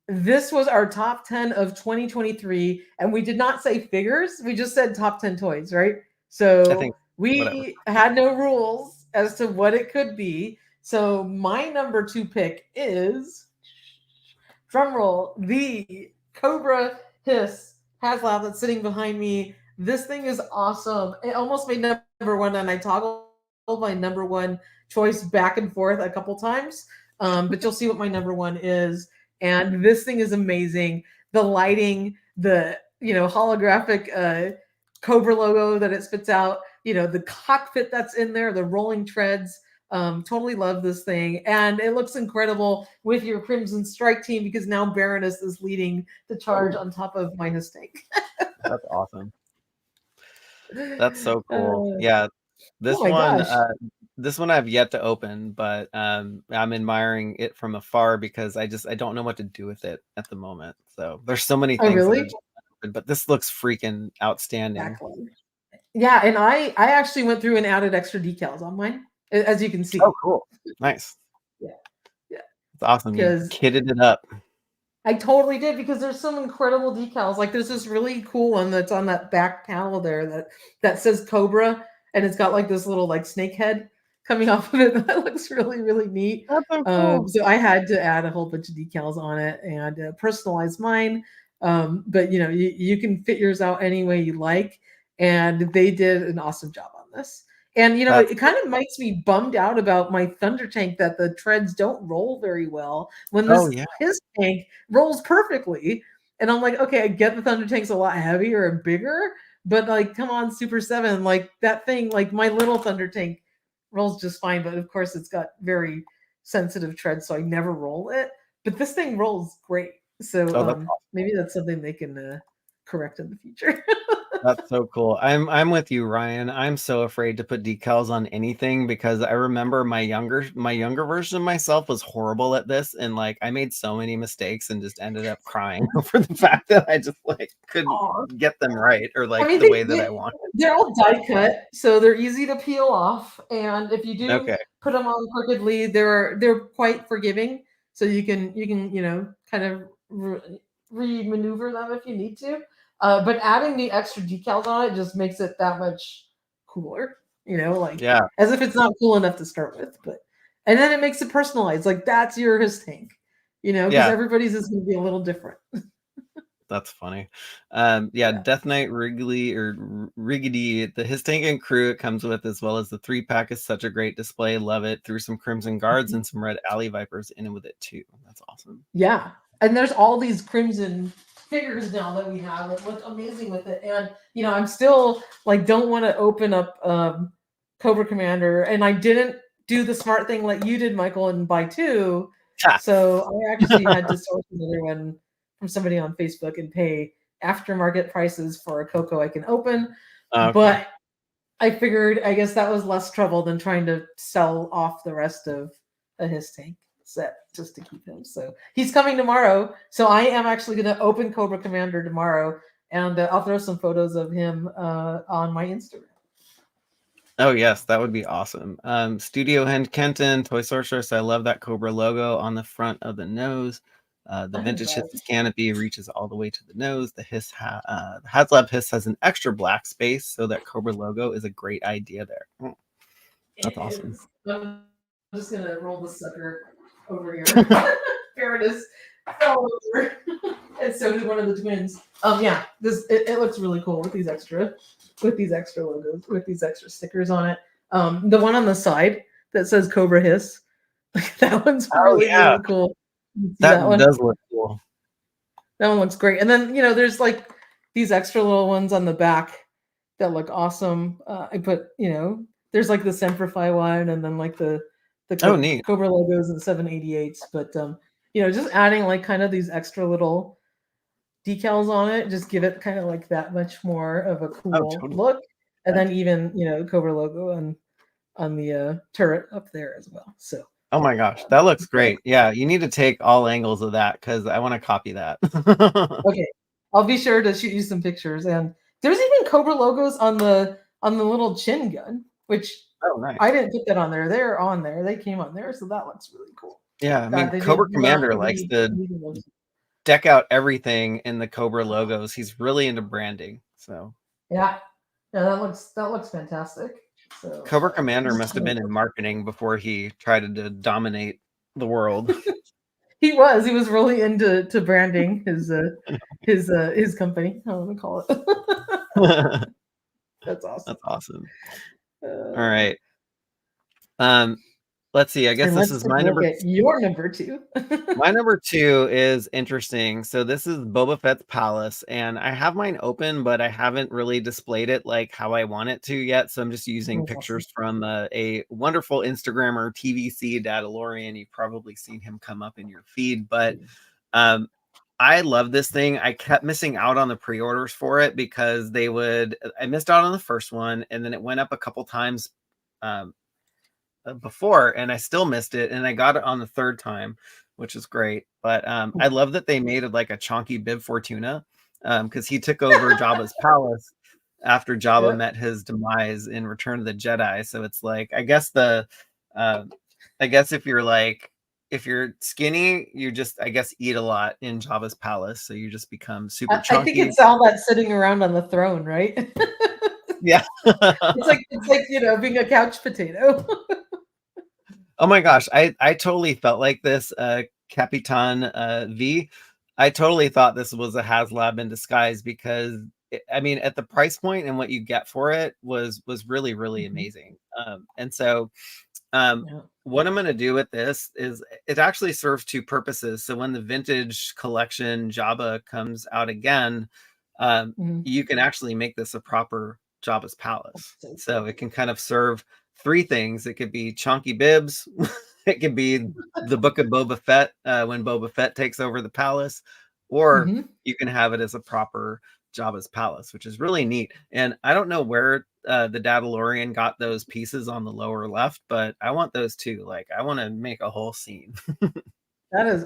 Speaker 2: this was our top 10 of 2023. And we did not say figures, we just said top 10 toys, right?
Speaker 1: I
Speaker 2: So
Speaker 1: think whatever.
Speaker 2: we had no rules as to what it could be. So my number two pick is, drumroll, the Cobra Hiss HasLab that's sitting behind me. This thing is awesome. It almost made number one, and I toggled my number one choice back and forth a couple times. But you'll see what my number one is. And this thing is amazing. The lighting, the holographic Cobra logo that it spits out, the cockpit that's in there, the rolling treads. Totally love this thing, and it looks incredible with your Crimson Strike team because now Baroness is leading the charge on top of my Tank.
Speaker 1: That's awesome. That's so cool.
Speaker 2: Uh,
Speaker 1: Yeah,
Speaker 2: oh my gosh.
Speaker 1: this one I've yet to open, but I'm admiring it from afar because I don't know what to do with it at the moment. So there's so many
Speaker 2: Oh,
Speaker 1: things that are
Speaker 2: really?
Speaker 1: just open, but this looks freaking outstanding.
Speaker 2: Exactly. Yeah, and I actually went through and added extra decals on mine, as you can see.
Speaker 1: Oh, cool. Nice.
Speaker 2: Yeah. Yeah.
Speaker 1: It's awesome. You
Speaker 2: Because
Speaker 1: kitted it up.
Speaker 2: I totally did, because there's some incredible decals. Like there's this really cool one that's on that back panel there that says Cobra, and it's got like this little like snake head coming off of it. That looks really, really neat.
Speaker 1: That's so cool.
Speaker 2: So I had to add a whole bunch of decals on it and personalize mine. But you can fit yours out any way you like, and they did an awesome job on this. And it kind of makes me bummed out about my Thunder tank that the treads don't roll very well when his tank rolls perfectly. And I'm like, okay, I get the Thunder tank's a lot heavier and bigger, but like, come on, Super 7, like that thing, like my little Thunder tank rolls just fine, but of course it's got very sensitive treads, so I never roll it. But this thing rolls great. So
Speaker 1: awesome.
Speaker 2: maybe that's something they can correct in the future.
Speaker 1: That's so cool. I'm with you, Ryan. I'm so afraid to put decals on anything because I remember my younger version of myself was horrible at this, and like I made so many mistakes and just ended up crying over the fact that I just like couldn't get them right or like the way that I wanted.
Speaker 2: They're all die cut, so they're easy to peel off, and if you do put them on crookedly, they're quite forgiving. So you can kind of re-maneuver them if you need to. But adding the extra decals on it just makes it that much cooler, as if it's not cool enough to start with. And then it makes it personalized. Like that's his tank, because everybody's is going to be a little different.
Speaker 1: That's funny. Death Knight Wrigley or Riggedy, his tank and crew it comes with, as well as the 3-pack, is such a great display. Love it. Threw some Crimson Guards and some Red Alley Vipers in with it too. That's awesome.
Speaker 2: Yeah, and there's all these Crimson figures now that we have that look amazing with it. And I'm still like don't want to open up Cobra Commander, and I didn't do the smart thing like you did, Michael, and buy 2. So I actually had to source another one from somebody on Facebook and pay aftermarket prices for a Coco I can open. Okay. But I figured, I guess that was less trouble than trying to sell off the rest of his tank set just to keep him. So he's coming tomorrow. So I am actually going to open Cobra Commander tomorrow, and I'll throw some photos of him on my Instagram.
Speaker 1: Oh yes, that would be awesome. Studio Hand Kenton, Toy Sorceress. I love that Cobra logo on the front of the nose. The vintage Hiss canopy reaches all the way to the nose. The HasLab Hiss has an extra black space, so that Cobra logo is a great idea there. That's awesome.
Speaker 2: I'm just gonna roll the sucker over here. Fairness fell over, and so did one of the twins. It looks really cool with these extra logos, with these extra stickers on it. The one on the side that says Cobra Hiss, that one's really cool.
Speaker 1: That one does look cool.
Speaker 2: That one looks great. And then there's like these extra little ones on the back that look awesome. I put there's like the Semperfi one, and then like the Cobra logos and 788s. But just adding like kind of these extra little decals on it, just give it kind of like that much more of a cool look. And then even Cobra logo on the turret up there as well. So
Speaker 1: oh my gosh, that looks great. Yeah, you need to take all angles of that because I want to copy that.
Speaker 2: Okay, I'll be sure to shoot you some pictures. And there's even Cobra logos on the little chin gun, which
Speaker 1: nice.
Speaker 2: I didn't put that on there. They're on there. They came on there, so that looks really cool.
Speaker 1: Yeah, I mean, Cobra Commander likes to deck out everything in the Cobra logos. He's really into branding. So
Speaker 2: yeah, that looks fantastic. So
Speaker 1: Cobra Commander must have been in marketing before he tried to dominate the world.
Speaker 2: He was really into branding his company. I want to call it. That's awesome.
Speaker 1: That's awesome. All right. let's see. I guess
Speaker 2: And
Speaker 1: this
Speaker 2: let's
Speaker 1: is
Speaker 2: take
Speaker 1: my
Speaker 2: a look
Speaker 1: number.
Speaker 2: at your number 2.
Speaker 1: My number 2 is interesting. So this is Boba Fett's palace, and I have mine open, but I haven't really displayed it like how I want it to yet. So I'm just using
Speaker 2: That's awesome.
Speaker 1: pictures from a wonderful Instagrammer, TVC Dadalorian. You've probably seen him come up in your feed, but um, I love this thing. I kept missing out on the pre-orders for it because I missed out on the first one, and then it went up a couple times um, before, and I still missed it, and I got it on the third time, which is great. But I love that they made it like a chonky Bib Fortuna, because he took over Jabba's palace after Jabba
Speaker 2: Yep.
Speaker 1: met his demise in Return of the Jedi. So it's like, uh, I guess if you're skinny, you just, I guess, eat a lot in Jabba's palace, so you just become super
Speaker 2: I think
Speaker 1: chunky.
Speaker 2: it's all that sitting around on the throne, right?
Speaker 1: Yeah.
Speaker 2: It's like, being a couch potato.
Speaker 1: Oh my gosh, I totally felt like this, Capitan V. I totally thought this was a HasLab in disguise because I mean, at the price point and what you get for it was really, really
Speaker 2: Mhm.
Speaker 1: amazing. And so um,
Speaker 2: Yeah.
Speaker 1: what I'm gonna do with this is it actually serves two purposes. So when the vintage collection Jabba comes out again, um,
Speaker 2: Mhm.
Speaker 1: you can actually make this a proper Jabba's palace.
Speaker 2: So
Speaker 1: So
Speaker 2: cool.
Speaker 1: it can kind of serve three things. It could be chonky bibs, it could be the Book of Boba Fett when Boba Fett takes over the palace, or
Speaker 2: Mhm.
Speaker 1: you can have it as a proper Jabba's palace, which is really neat. And I don't know where the Dadalorian got those pieces on the lower left, but I want those too. Like, I want to make a whole scene.
Speaker 2: That is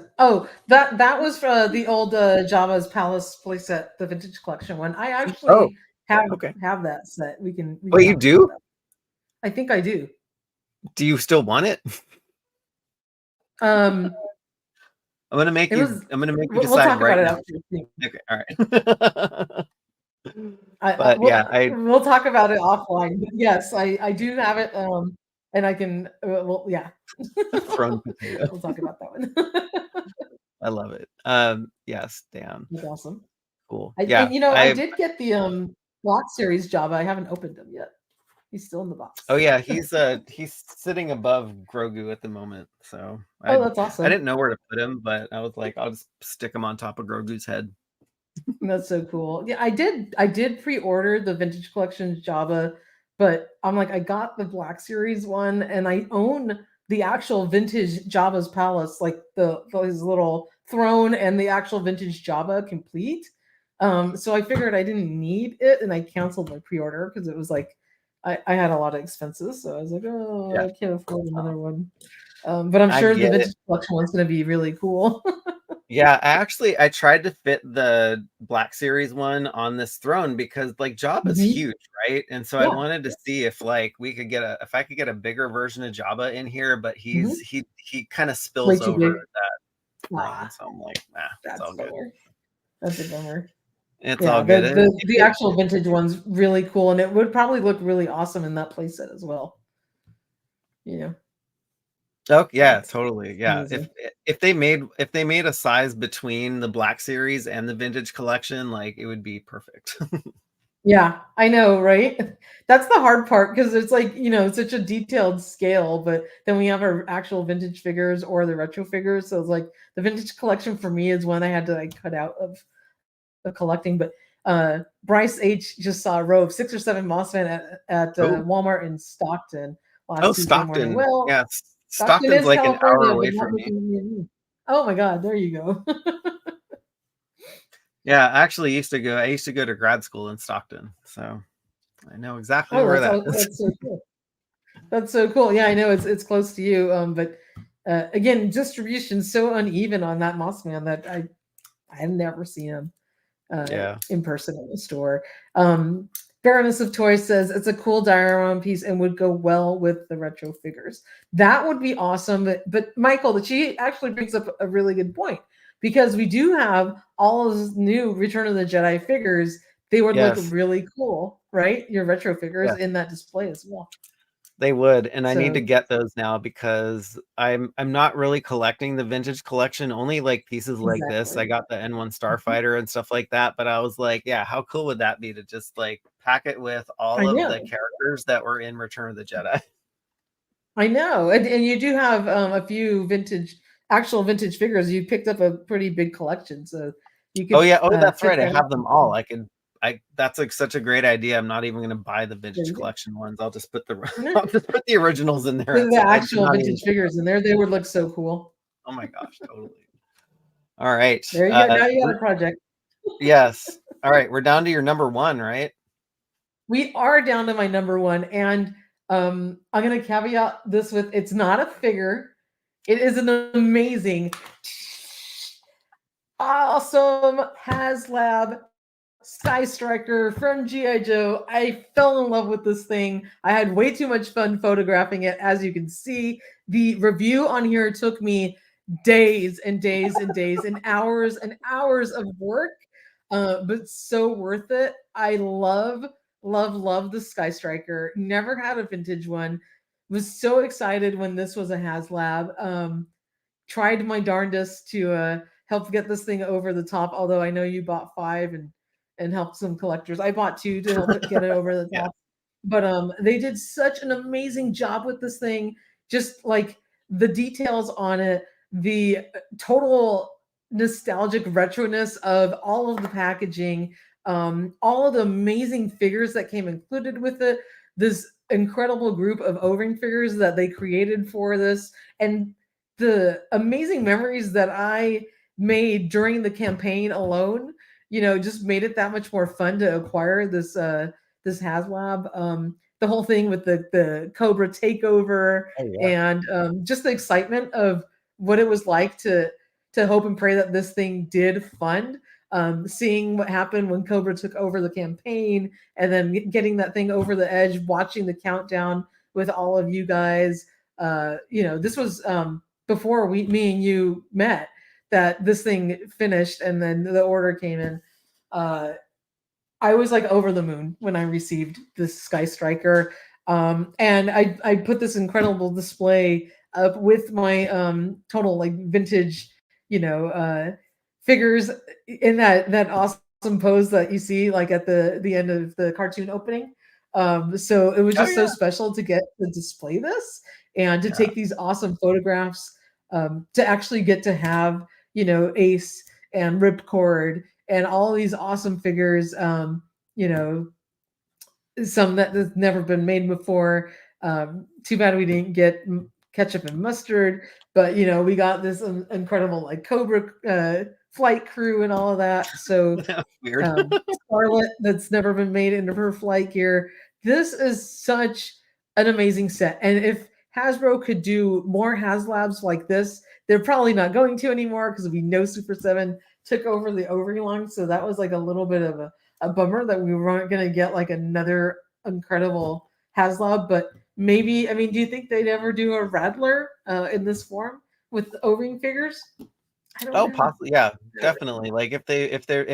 Speaker 2: that was for the old Java's Palace playset, the vintage collection one. I
Speaker 1: Oh,
Speaker 2: actually have
Speaker 1: okay.
Speaker 2: that set. We can
Speaker 1: Wait, you
Speaker 2: talk about
Speaker 1: do?
Speaker 2: that. I think I do.
Speaker 1: Do you still want it?
Speaker 2: Um, it was.
Speaker 1: I'm gonna make you
Speaker 2: We'll
Speaker 1: decide
Speaker 2: talk about
Speaker 1: right
Speaker 2: it
Speaker 1: now.
Speaker 2: after.
Speaker 1: Okay, all right. But yeah,
Speaker 2: We'll talk about it offline. But yes, I do have it. And I can. Well, yeah.
Speaker 1: thrown potato.
Speaker 2: We'll talk about that one.
Speaker 1: I love it. Yes, Dan.
Speaker 2: That's awesome.
Speaker 1: Cool.
Speaker 2: And
Speaker 1: Yeah,
Speaker 2: I did get the Black Series Java. I haven't opened them yet. He's still in the
Speaker 1: oh
Speaker 2: box.
Speaker 1: yeah, he's sitting above Grogu at the moment. So
Speaker 2: Oh, that's
Speaker 1: I
Speaker 2: awesome.
Speaker 1: didn't know where to put him, but I was like, I'll just stick him on top of Grogu's head.
Speaker 2: That's so cool. Yeah, I did pre-order the vintage collection Java, but I'm like, I got the Black Series one, and I own the actual vintage Java's palace, like his little throne and the actual vintage Java complete. So I figured I didn't need it, and I canceled my pre-order because it was like I had a lot of expenses, so I was like, oh,
Speaker 1: Yeah,
Speaker 2: I can't afford another one. But I'm
Speaker 1: I
Speaker 2: sure the
Speaker 1: get it.
Speaker 2: vintage collection one's going to be really cool.
Speaker 1: Yeah, I tried to fit the Black Series one on this throne because like Jabba's
Speaker 2: Mhm.
Speaker 1: huge, right? And so I
Speaker 2: Yeah.
Speaker 1: wanted to see if like if I could get a bigger version of Jabba in here, but
Speaker 2: Mhm.
Speaker 1: he kind of
Speaker 2: Way
Speaker 1: spills
Speaker 2: too
Speaker 1: over
Speaker 2: big.
Speaker 1: that throne.
Speaker 2: Ah.
Speaker 1: So I'm like, nah, it's
Speaker 2: That's
Speaker 1: all
Speaker 2: a
Speaker 1: good.
Speaker 2: bummer. That's a bummer.
Speaker 1: It's all
Speaker 2: Yeah,
Speaker 1: good.
Speaker 2: the actual vintage one's really cool, and it would probably look really awesome in that playset as well. You know,
Speaker 1: Oh yeah,
Speaker 2: that's
Speaker 1: totally. Yeah.
Speaker 2: amazing.
Speaker 1: If they made a size between the Black Series and the Vintage Collection, like it would be perfect.
Speaker 2: Yeah, I know, right? That's the hard part because it's like, such a detailed scale, but then we have our actual vintage figures or the retro figures. So it's like the vintage collection for me is one I had to like cut out of the collecting. But Bryce H just saw a row of 6 or 7 Mossman at
Speaker 1: Oh,
Speaker 2: Walmart in Stockton
Speaker 1: oh,
Speaker 2: last Tuesday morning.
Speaker 1: Stockton.
Speaker 2: Well,
Speaker 1: Yeah,
Speaker 2: Stockton
Speaker 1: Stockton's
Speaker 2: is
Speaker 1: like an hour
Speaker 2: California, but
Speaker 1: away
Speaker 2: not
Speaker 1: from me.
Speaker 2: looking near me. Oh my God, there you go.
Speaker 1: Yeah, I used to go to grad school in Stockton, so I know exactly
Speaker 2: Oh,
Speaker 1: where that is.
Speaker 2: that's so cool. That's so cool. Yeah, I know it's close to you. But again, distribution's so uneven on that Moss Man that I've never seen him
Speaker 1: Yeah.
Speaker 2: in person in the store. Um, Baroness of Toys says it's a cool diorama piece and would go well with the retro figures. That would be awesome. But Michael, that she actually brings up a really good point because we do have all of those new Return of the Jedi figures. They would look
Speaker 1: Yes.
Speaker 2: really cool, right? Your retro figures
Speaker 1: Yes.
Speaker 2: in that display as well.
Speaker 1: They would, and I need to
Speaker 2: So
Speaker 1: get those now because I'm not really collecting the vintage collection, only like pieces like this. I
Speaker 2: exactly.
Speaker 1: got the N1
Speaker 2: Mhm.
Speaker 1: Starfighter and stuff like that, but I was like, yeah, how cool would that be to just like pack it with all
Speaker 2: I
Speaker 1: of the
Speaker 2: know.
Speaker 1: characters that were in Return of the Jedi?
Speaker 2: I know, and you do have a few actual vintage figures. You picked up a pretty big collection, so you
Speaker 1: Oh
Speaker 2: could
Speaker 1: yeah, oh that's
Speaker 2: fit
Speaker 1: right. I
Speaker 2: that
Speaker 1: have them all.
Speaker 2: up.
Speaker 1: That's like such a great idea. I'm not even gonna buy the vintage
Speaker 2: There
Speaker 1: collection ones. I'll just put the
Speaker 2: you
Speaker 1: I'll just put the originals in there.
Speaker 2: go. The
Speaker 1: I'm
Speaker 2: actual
Speaker 1: not even
Speaker 2: vintage figures in there, they would look so cool.
Speaker 1: Oh my gosh, totally. All right.
Speaker 2: There you go. Now you got a project.
Speaker 1: Yes. All right, we're down to your number one, right?
Speaker 2: We are down to my number one, and I'm gonna caveat this with it's not a figure. It is an amazing, awesome HasLab Sky Striker from G.I. Joe. I fell in love with this thing. I had way too much fun photographing it. As you can see, the review on here took me days and days and days and hours of work, but so worth it. I love the Sky Striker. Never had a vintage one. Was so excited when this was a HasLab. Tried my darndest to help get this thing over the top. Although I know you bought 5 and helped some collectors. I bought 2 to help it get it over the
Speaker 1: Yeah.
Speaker 2: top. But they did such an amazing job with this thing. Just like the details on it, the total nostalgic retroness of all of the packaging, all of the amazing figures that came included with it. This incredible group of O-ring figures that they created for this, and the amazing memories that I made during the campaign alone, just made it that much more fun to acquire this HasLab. The whole thing with the Cobra takeover,
Speaker 1: Oh yeah.
Speaker 2: and just the excitement of what it was like to hope and pray that this thing did fund. Seeing what happened when Cobra took over the campaign, and then getting that thing over the edge, watching the countdown with all of you guys. This was before me and you met, that this thing finished and then the order came in. I was like over the moon when I received this Sky Striker. And I put this incredible display up with my total like vintage, figures in that awesome pose that you see like at the end of the cartoon opening. So it was
Speaker 1: Oh
Speaker 2: just so
Speaker 1: yeah.
Speaker 2: special to get to display this and to
Speaker 1: Yeah.
Speaker 2: take these awesome photographs, to actually get to have, Ace and Ripcord and all these awesome figures, you know, some that has never been made before. Too bad we didn't get ketchup and mustard, but we got this incredible like Cobra flight crew and all of that. So
Speaker 1: Weird.
Speaker 2: Scarlet, that's never been made into her flight gear. This is such an amazing set. And if Hasbro could do more HasLabs like this, they're probably not going to anymore because we know Super 7 took over the ovary line. So that was like a little bit of a bummer that we weren't going to get like another incredible HasLab. But maybe, I mean, do you think they'd ever do a Rattler in this form with O-ring figures? I don't
Speaker 1: Oh,
Speaker 2: know.
Speaker 1: possibly. Yeah, definitely. Like if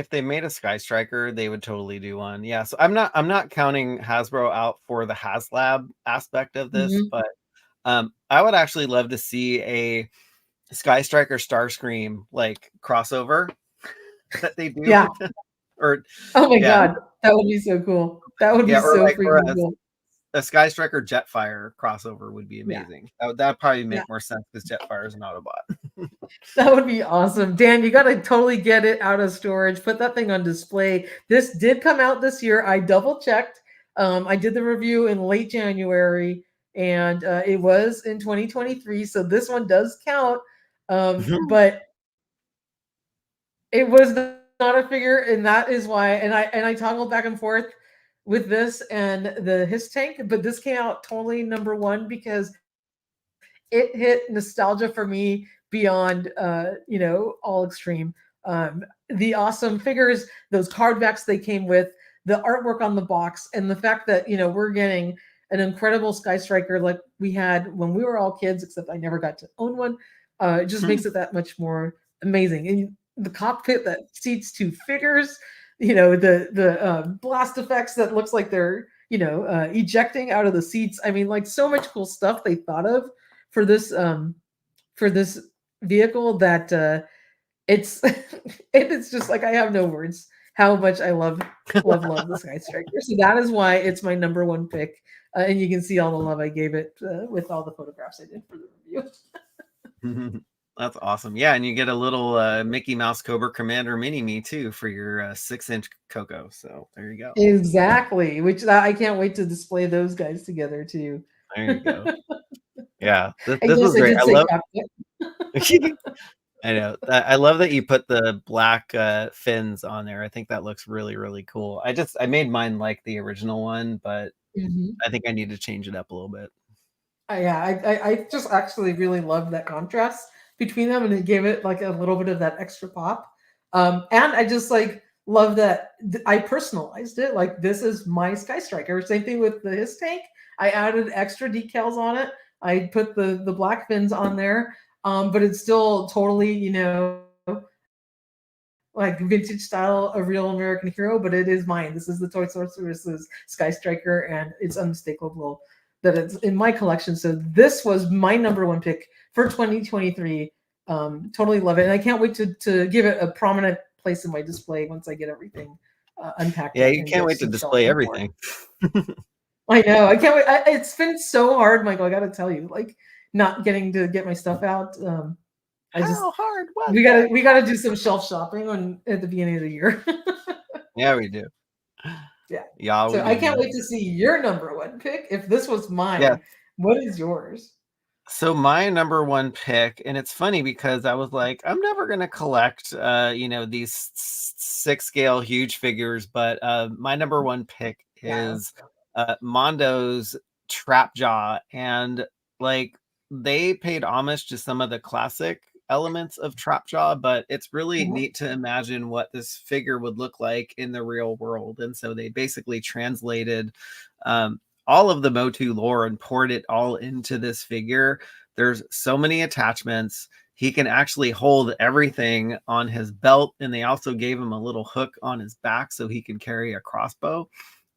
Speaker 1: they made a Sky Striker, they would totally do one. Yeah. So I'm not counting Hasbro out for the HasLab aspect of this,
Speaker 2: Mhm.
Speaker 1: but I would actually love to see a Sky Striker Starscream like crossover that they do.
Speaker 2: Yeah.
Speaker 1: Or
Speaker 2: Oh my
Speaker 1: yeah,
Speaker 2: god, that would be so cool. That would be
Speaker 1: yeah,
Speaker 2: so freaking cool.
Speaker 1: a Sky Striker Jetfire crossover would be
Speaker 2: Yeah,
Speaker 1: amazing. That'd probably
Speaker 2: yeah,
Speaker 1: make more sense because Jetfire is an Autobot.
Speaker 2: that would be awesome. Dan, you gotta totally get it out of storage. Put that thing on display. This did come out this year. I double checked. I did the review in late January, and it was in 2023. So this one does count. But it was not a figure, and that is why. And I toggled back and forth with this and the his tank, but this came out totally number one because it hit nostalgia for me beyond all extreme. The awesome figures, those card backs they came with, the artwork on the box, and the fact that we're getting an incredible Sky Striker like we had when we were all kids, except I never got to own one. It just makes it that much more amazing. And the cockpit that seats 2 figures, the blast effects that looks like they're ejecting out of the seats. I mean, like so much cool stuff they thought of for this vehicle that it's it's just like I have no words. how much I love the Sky Striker. So that is why it's my number one pick. And you can see all the love I gave it with all the photographs I did for the review.
Speaker 1: That's awesome. Yeah, and you get a little Mickey Mouse Cobra Commander mini-me too for your 6-inch Coco. So there you go.
Speaker 2: Exactly. Which I can't wait to display those guys together too.
Speaker 1: There you go. Yeah, this
Speaker 2: I guess
Speaker 1: was
Speaker 2: I
Speaker 1: great.
Speaker 2: did
Speaker 1: I
Speaker 2: say
Speaker 1: love.
Speaker 2: cockpit.
Speaker 1: I know. I love that you put the black fins on there. I think that looks really, really cool. I made mine like the original one, but I think I need to change it up a little bit.
Speaker 2: Yeah, I just actually really love that contrast between them, and it gave it like a little bit of that extra pop. And I just like love that I personalized it. Like this is my Sky Striker. Same thing with his tank. I added extra decals on it. I put the black fins on there, but it's still totally like vintage style, a real American hero. But it is mine. This is the Toy Sorceress's Sky Striker, and it's unmistakable that it's in my collection. So this was my number one pick for 2023. Totally love it, and I can't wait to give it a prominent place in my display once I get everything unpacked.
Speaker 1: Yeah, you can't wait to display everything.
Speaker 2: I know. I can't wait. It's been so hard, Michael. I got to tell you, like not getting to get my stuff out.
Speaker 1: How hard was
Speaker 2: we gotta do some shelf shopping at the beginning of the year.
Speaker 1: Yeah, we do.
Speaker 2: Yeah.
Speaker 1: Yeah.
Speaker 2: So I can't wait to see your number one pick. If this was mine, what is yours?
Speaker 1: So my number one pick, and it's funny because I was like, I'm never gonna collect these 6-scale huge figures, but my number one pick is Mondo's Trap Jaw, and like they paid homage to some of the classic elements of Trap Jaw, but it's really neat to imagine what this figure would look like in the real world. And so they basically translated all of the MOTU lore and poured it all into this figure. There's so many attachments. He can actually hold everything on his belt, and they also gave him a little hook on his back so he can carry a crossbow.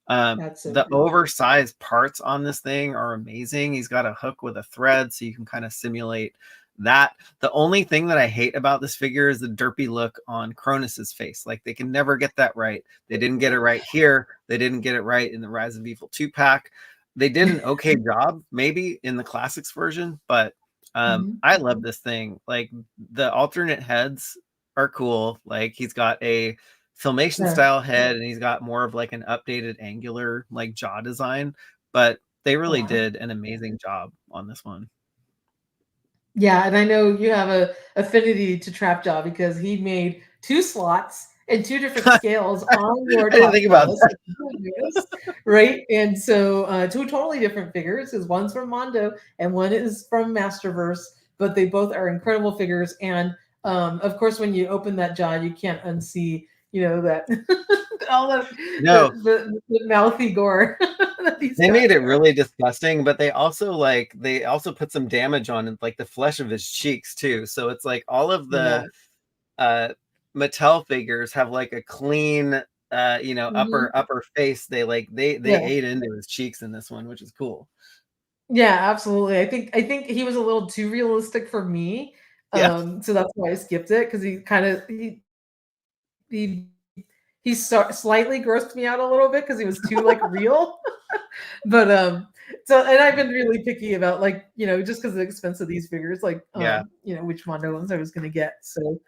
Speaker 1: The oversized parts on this thing are amazing. He's got a hook with a thread, so you can kind of simulate that. The only thing that I hate about this figure is the derpy look on Cronus's face. Like they can never get that right. They didn't get it right here. They didn't get it right in the Rise of Evil 2-pack. They did an okay job maybe in the classics version, but I love this thing. Like the alternate heads are cool. Like he's got a Filmation style head, and he's got more of like an updated angular like jaw design, but they really did an amazing job on this one.
Speaker 2: Yeah, and I know you have a affinity to Trap Jaw because he made 2 slots and 2 different scales on your
Speaker 1: I didn't think about that.
Speaker 2: Right? And so 2 totally different figures, because one's from Mondo and one is from Masterverse, but they both are incredible figures. And of course, when you open that jaw, you can't unsee that all the mouthy gore.
Speaker 1: They made it really disgusting, but they also put some damage on like the flesh of his cheeks too. So it's like all of the Mattel figures have like a clean upper face. They ate into his cheeks in this one, which is cool.
Speaker 2: Yeah, absolutely. I think he was a little too realistic for me. So that's why I skipped it, because he slightly grossed me out a little bit because he was too like real. But and I've been really picky about just because of the expense of these figures, which Mondo ones I was gonna get. So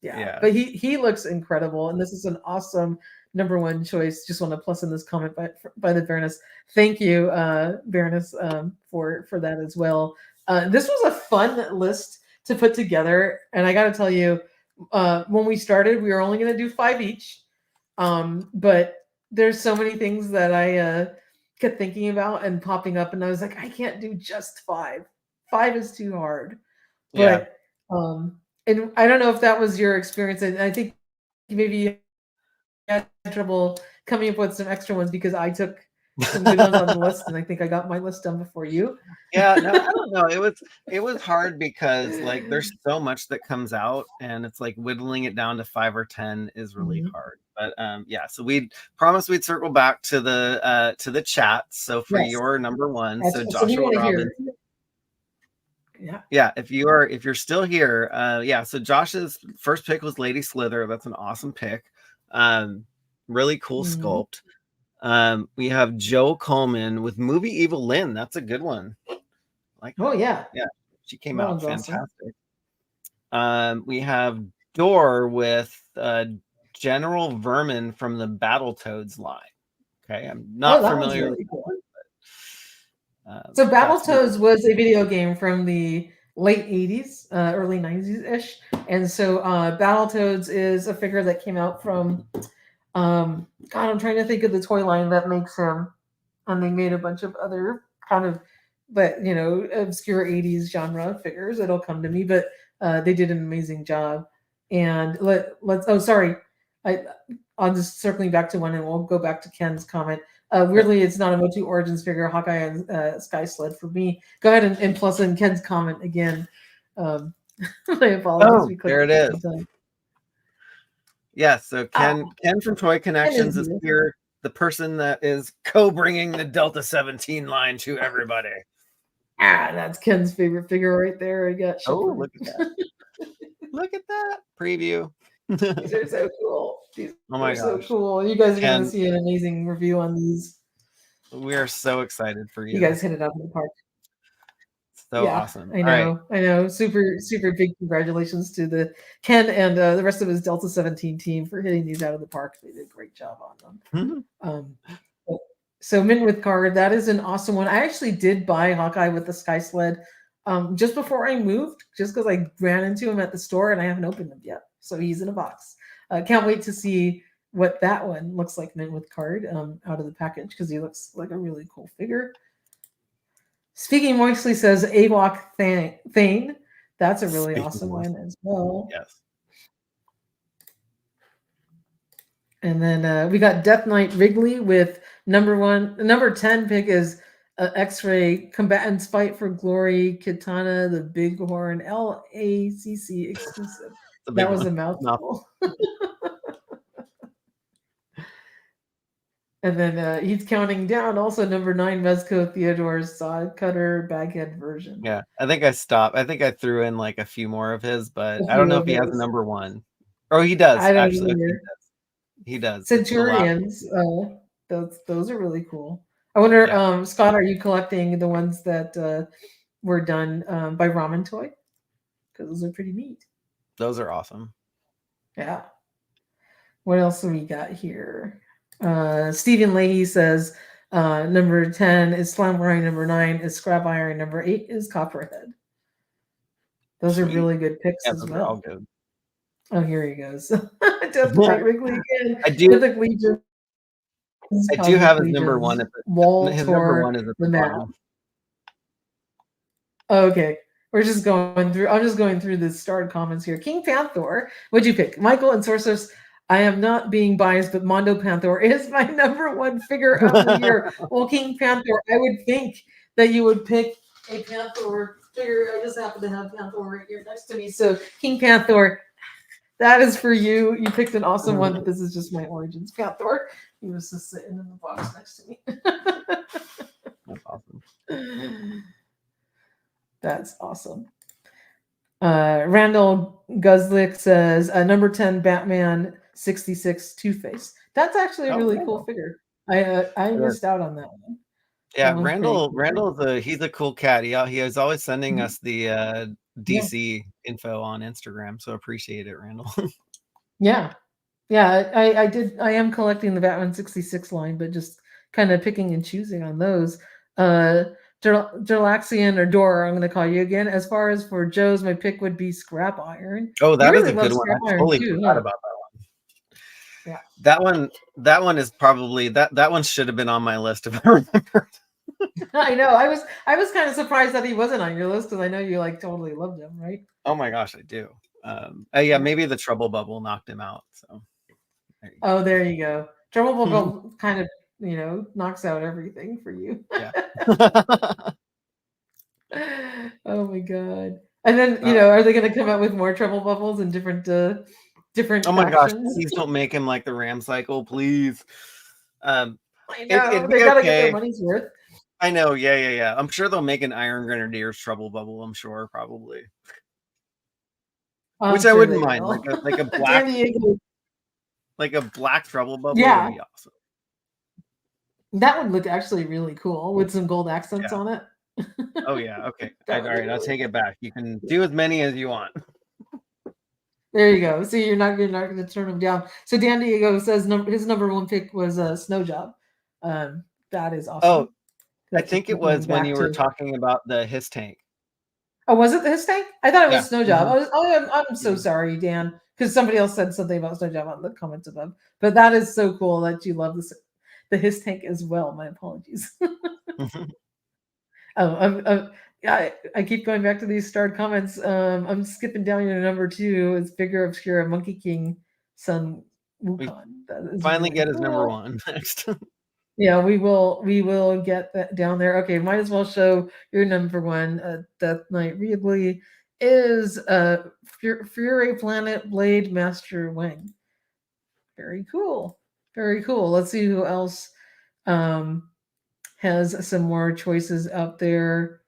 Speaker 2: but he looks incredible, and this is an awesome number one choice. Just want to plus in this comment by the Baroness. Thank you, Baroness, for that as well. This was a fun list to put together, and I got to tell you, when we started, we were only going to do 5 each. But there's so many things that I kept thinking about and popping up, and I was like, I can't do just 5. 5 is too hard. But and I don't know if that was your experience, and I think maybe you had trouble coming up with some extra ones because I took some good ones on the list, and I think I got my list done before you.
Speaker 1: No, I don't know. It was hard because like there's so much that comes out, and it's like whittling it down to 5 or 10 is really hard. But so we promised we'd circle back to the chat. So for your number one, so Joshua Robbins. If you're still here, so Josh's first pick was Lady Slither. That's an awesome pick. Really cool sculpt. We have Joe Coleman with movie Evil Lynn. That's a good one. Like that.
Speaker 2: Oh yeah.
Speaker 1: Yeah. She came out fantastic.
Speaker 2: Awesome.
Speaker 1: We have Door with General Vermin from the Battletoads line. Okay, I'm not familiar with
Speaker 2: cool.
Speaker 1: But,
Speaker 2: so Battletoads was a video game from the late 80s, early 90s-ish. And so Battletoads is a figure that came out from, God, I'm trying to think of the toy line that makes him. And they made a bunch of other kind of, but obscure 80s genre figures. It'll come to me, but they did an amazing job. And I'll just circling back to one, and we'll go back to Ken's comment. Weirdly, it's not a MOTU Origins figure, Hawkeye and Sky Sled for me. Go ahead and plus in Ken's comment again. I apologize.
Speaker 1: Oh, there it is. Yeah, so Ken from Toy Connections is here, the person that is co-bringing the Delta 17 line to everybody.
Speaker 2: That's Ken's favorite figure right there. I got Shepard.
Speaker 1: Oh, look at that. Look at that preview.
Speaker 2: These are so cool. These
Speaker 1: are
Speaker 2: so cool. You guys are going to see an amazing review on these.
Speaker 1: We are so excited for you.
Speaker 2: You guys hit it out of the park.
Speaker 1: So awesome.
Speaker 2: I know. Super, super big congratulations to the Ken and the rest of his Delta 17 team for hitting these out of the park. They did a great job on them. So Mint with Card, that is an awesome one. I actually did buy Hawkeye with the Sky Sled just before I moved, just because I ran into him at the store and I haven't opened him yet. So he's in a box. Can't wait to see what that one looks like, Mint with Card, out of the package, because he looks like a really cool figure. Speaking Moistly says Awok Thane. That's a really awesome one as well.
Speaker 1: Yes.
Speaker 2: And then we got Death Knight Wrigley with number 10 pick is X-Ray Combatants Fight for Glory Kitana, the Bighorn LACC exclusive. That was a mouthful. And then he's counting down also number 9 Mezco Theodore's Sod Cutter Baghead version.
Speaker 1: Yeah, I think I stopped. I think I threw in like a few more of his, but I don't know if he has a number 1. Oh, he does.
Speaker 2: I don't
Speaker 1: actually.
Speaker 2: Either.
Speaker 1: He does.
Speaker 2: Centurions. Those are really cool. I wonder, Scott, are you collecting the ones that were done by Ramen Toy? Because those are pretty neat.
Speaker 1: Those are awesome.
Speaker 2: Yeah. What else do we got here? Stephen Leahy says number 10 is Slam Iron, number 9 is Scrap Iron, number 8 is Copperhead. Those are really good picks as well.
Speaker 1: All good.
Speaker 2: Oh, here he goes. Death Knight Wrigley again.
Speaker 1: I do have his number 1 at his number 1 is at the bottom.
Speaker 2: Okay. I'm just going through the starred comments here. King Panther, what'd you pick? Michael and Sorceress. I am not being biased, but Mondo Panther is my number 1 figure of the year. Well, King Panther, I would think that you would pick a Panther figure. I just happen to have Panther right here next to me. So King Panther, that is for you. You picked an awesome one, but this is just my Origins Panther. He was just sitting in the box next to me.
Speaker 1: That's awesome.
Speaker 2: That's awesome. Randall Guzlick says number 10 Batman 66 Two-Face. That's actually a really cool figure. I missed out on that one.
Speaker 1: Yeah, Randall's he's a cool cat. He is always sending us the DC info on Instagram, so appreciate it, Randall.
Speaker 2: Yeah, I am collecting the Batman 66 line, but just kind of picking and choosing on those. Jalaxian or Dora, I'm going to call you again. As far as for Joe's, my pick would be Scrap Iron.
Speaker 1: Oh, that is a good one. I totally forgot about that one.
Speaker 2: Yeah,
Speaker 1: that one is probably that one should have been on my list if I remember.
Speaker 2: I know. I was kind of surprised that he wasn't on your list because I know you totally loved him, right?
Speaker 1: Oh my gosh, I do. Yeah, maybe the Trouble Bubble knocked him out. So.
Speaker 2: There you go. Trouble Bubble kind of knocks out everything for you.
Speaker 1: Yeah.
Speaker 2: Oh my god! And then are they going to come out with more Trouble Bubbles and different? Oh
Speaker 1: my gosh! Please don't make him like the Ram Cycle, please.
Speaker 2: I know they gotta get their money's worth.
Speaker 1: I know. Yeah. I'm sure they'll make an Iron Grenadiers Trouble Bubble. I'm sure, probably. Which I wouldn't mind, like a black. Like a black trouble bubble would
Speaker 2: Yeah,
Speaker 1: be awesome.
Speaker 2: that would look actually really cool with some gold accents
Speaker 1: Yeah.
Speaker 2: on it.
Speaker 1: Oh yeah. Okay.
Speaker 2: That
Speaker 1: All
Speaker 2: would look
Speaker 1: right. I'll
Speaker 2: really
Speaker 1: take it
Speaker 2: cool.
Speaker 1: back. You can do as many as you want.
Speaker 2: There you go. See, you're not going to turn him down. So Dan Diego says his number one pick was a Snow Job. That is
Speaker 1: Oh,
Speaker 2: awesome.
Speaker 1: I
Speaker 2: That keeps
Speaker 1: think
Speaker 2: me
Speaker 1: it
Speaker 2: going
Speaker 1: was when
Speaker 2: back
Speaker 1: you were
Speaker 2: to.
Speaker 1: talking about the his tank.
Speaker 2: Oh, was it the his tank? I thought it was
Speaker 1: Yeah.
Speaker 2: Snow Job.
Speaker 1: Mhm.
Speaker 2: I was. Oh, I'm so
Speaker 1: Mhm.
Speaker 2: sorry, Dan, because somebody else said something about Snow Job on the comments above. But that is so cool that you love the his tank as well. My apologies. Oh, yeah, I keep going back to these starred comments. I'm skipping down to number two. It's Bigger Obscura Monkey King Sun
Speaker 1: We
Speaker 2: Wukong. That is
Speaker 1: finally
Speaker 2: really
Speaker 1: get his number
Speaker 2: cool.
Speaker 1: one next.
Speaker 2: Yeah, we will get that down there. Okay, might as well show your number one. Death Knight Readly is Fury Planet Blade Master Wing. Very cool. Very cool. Let's see who else um, has some more choices out there.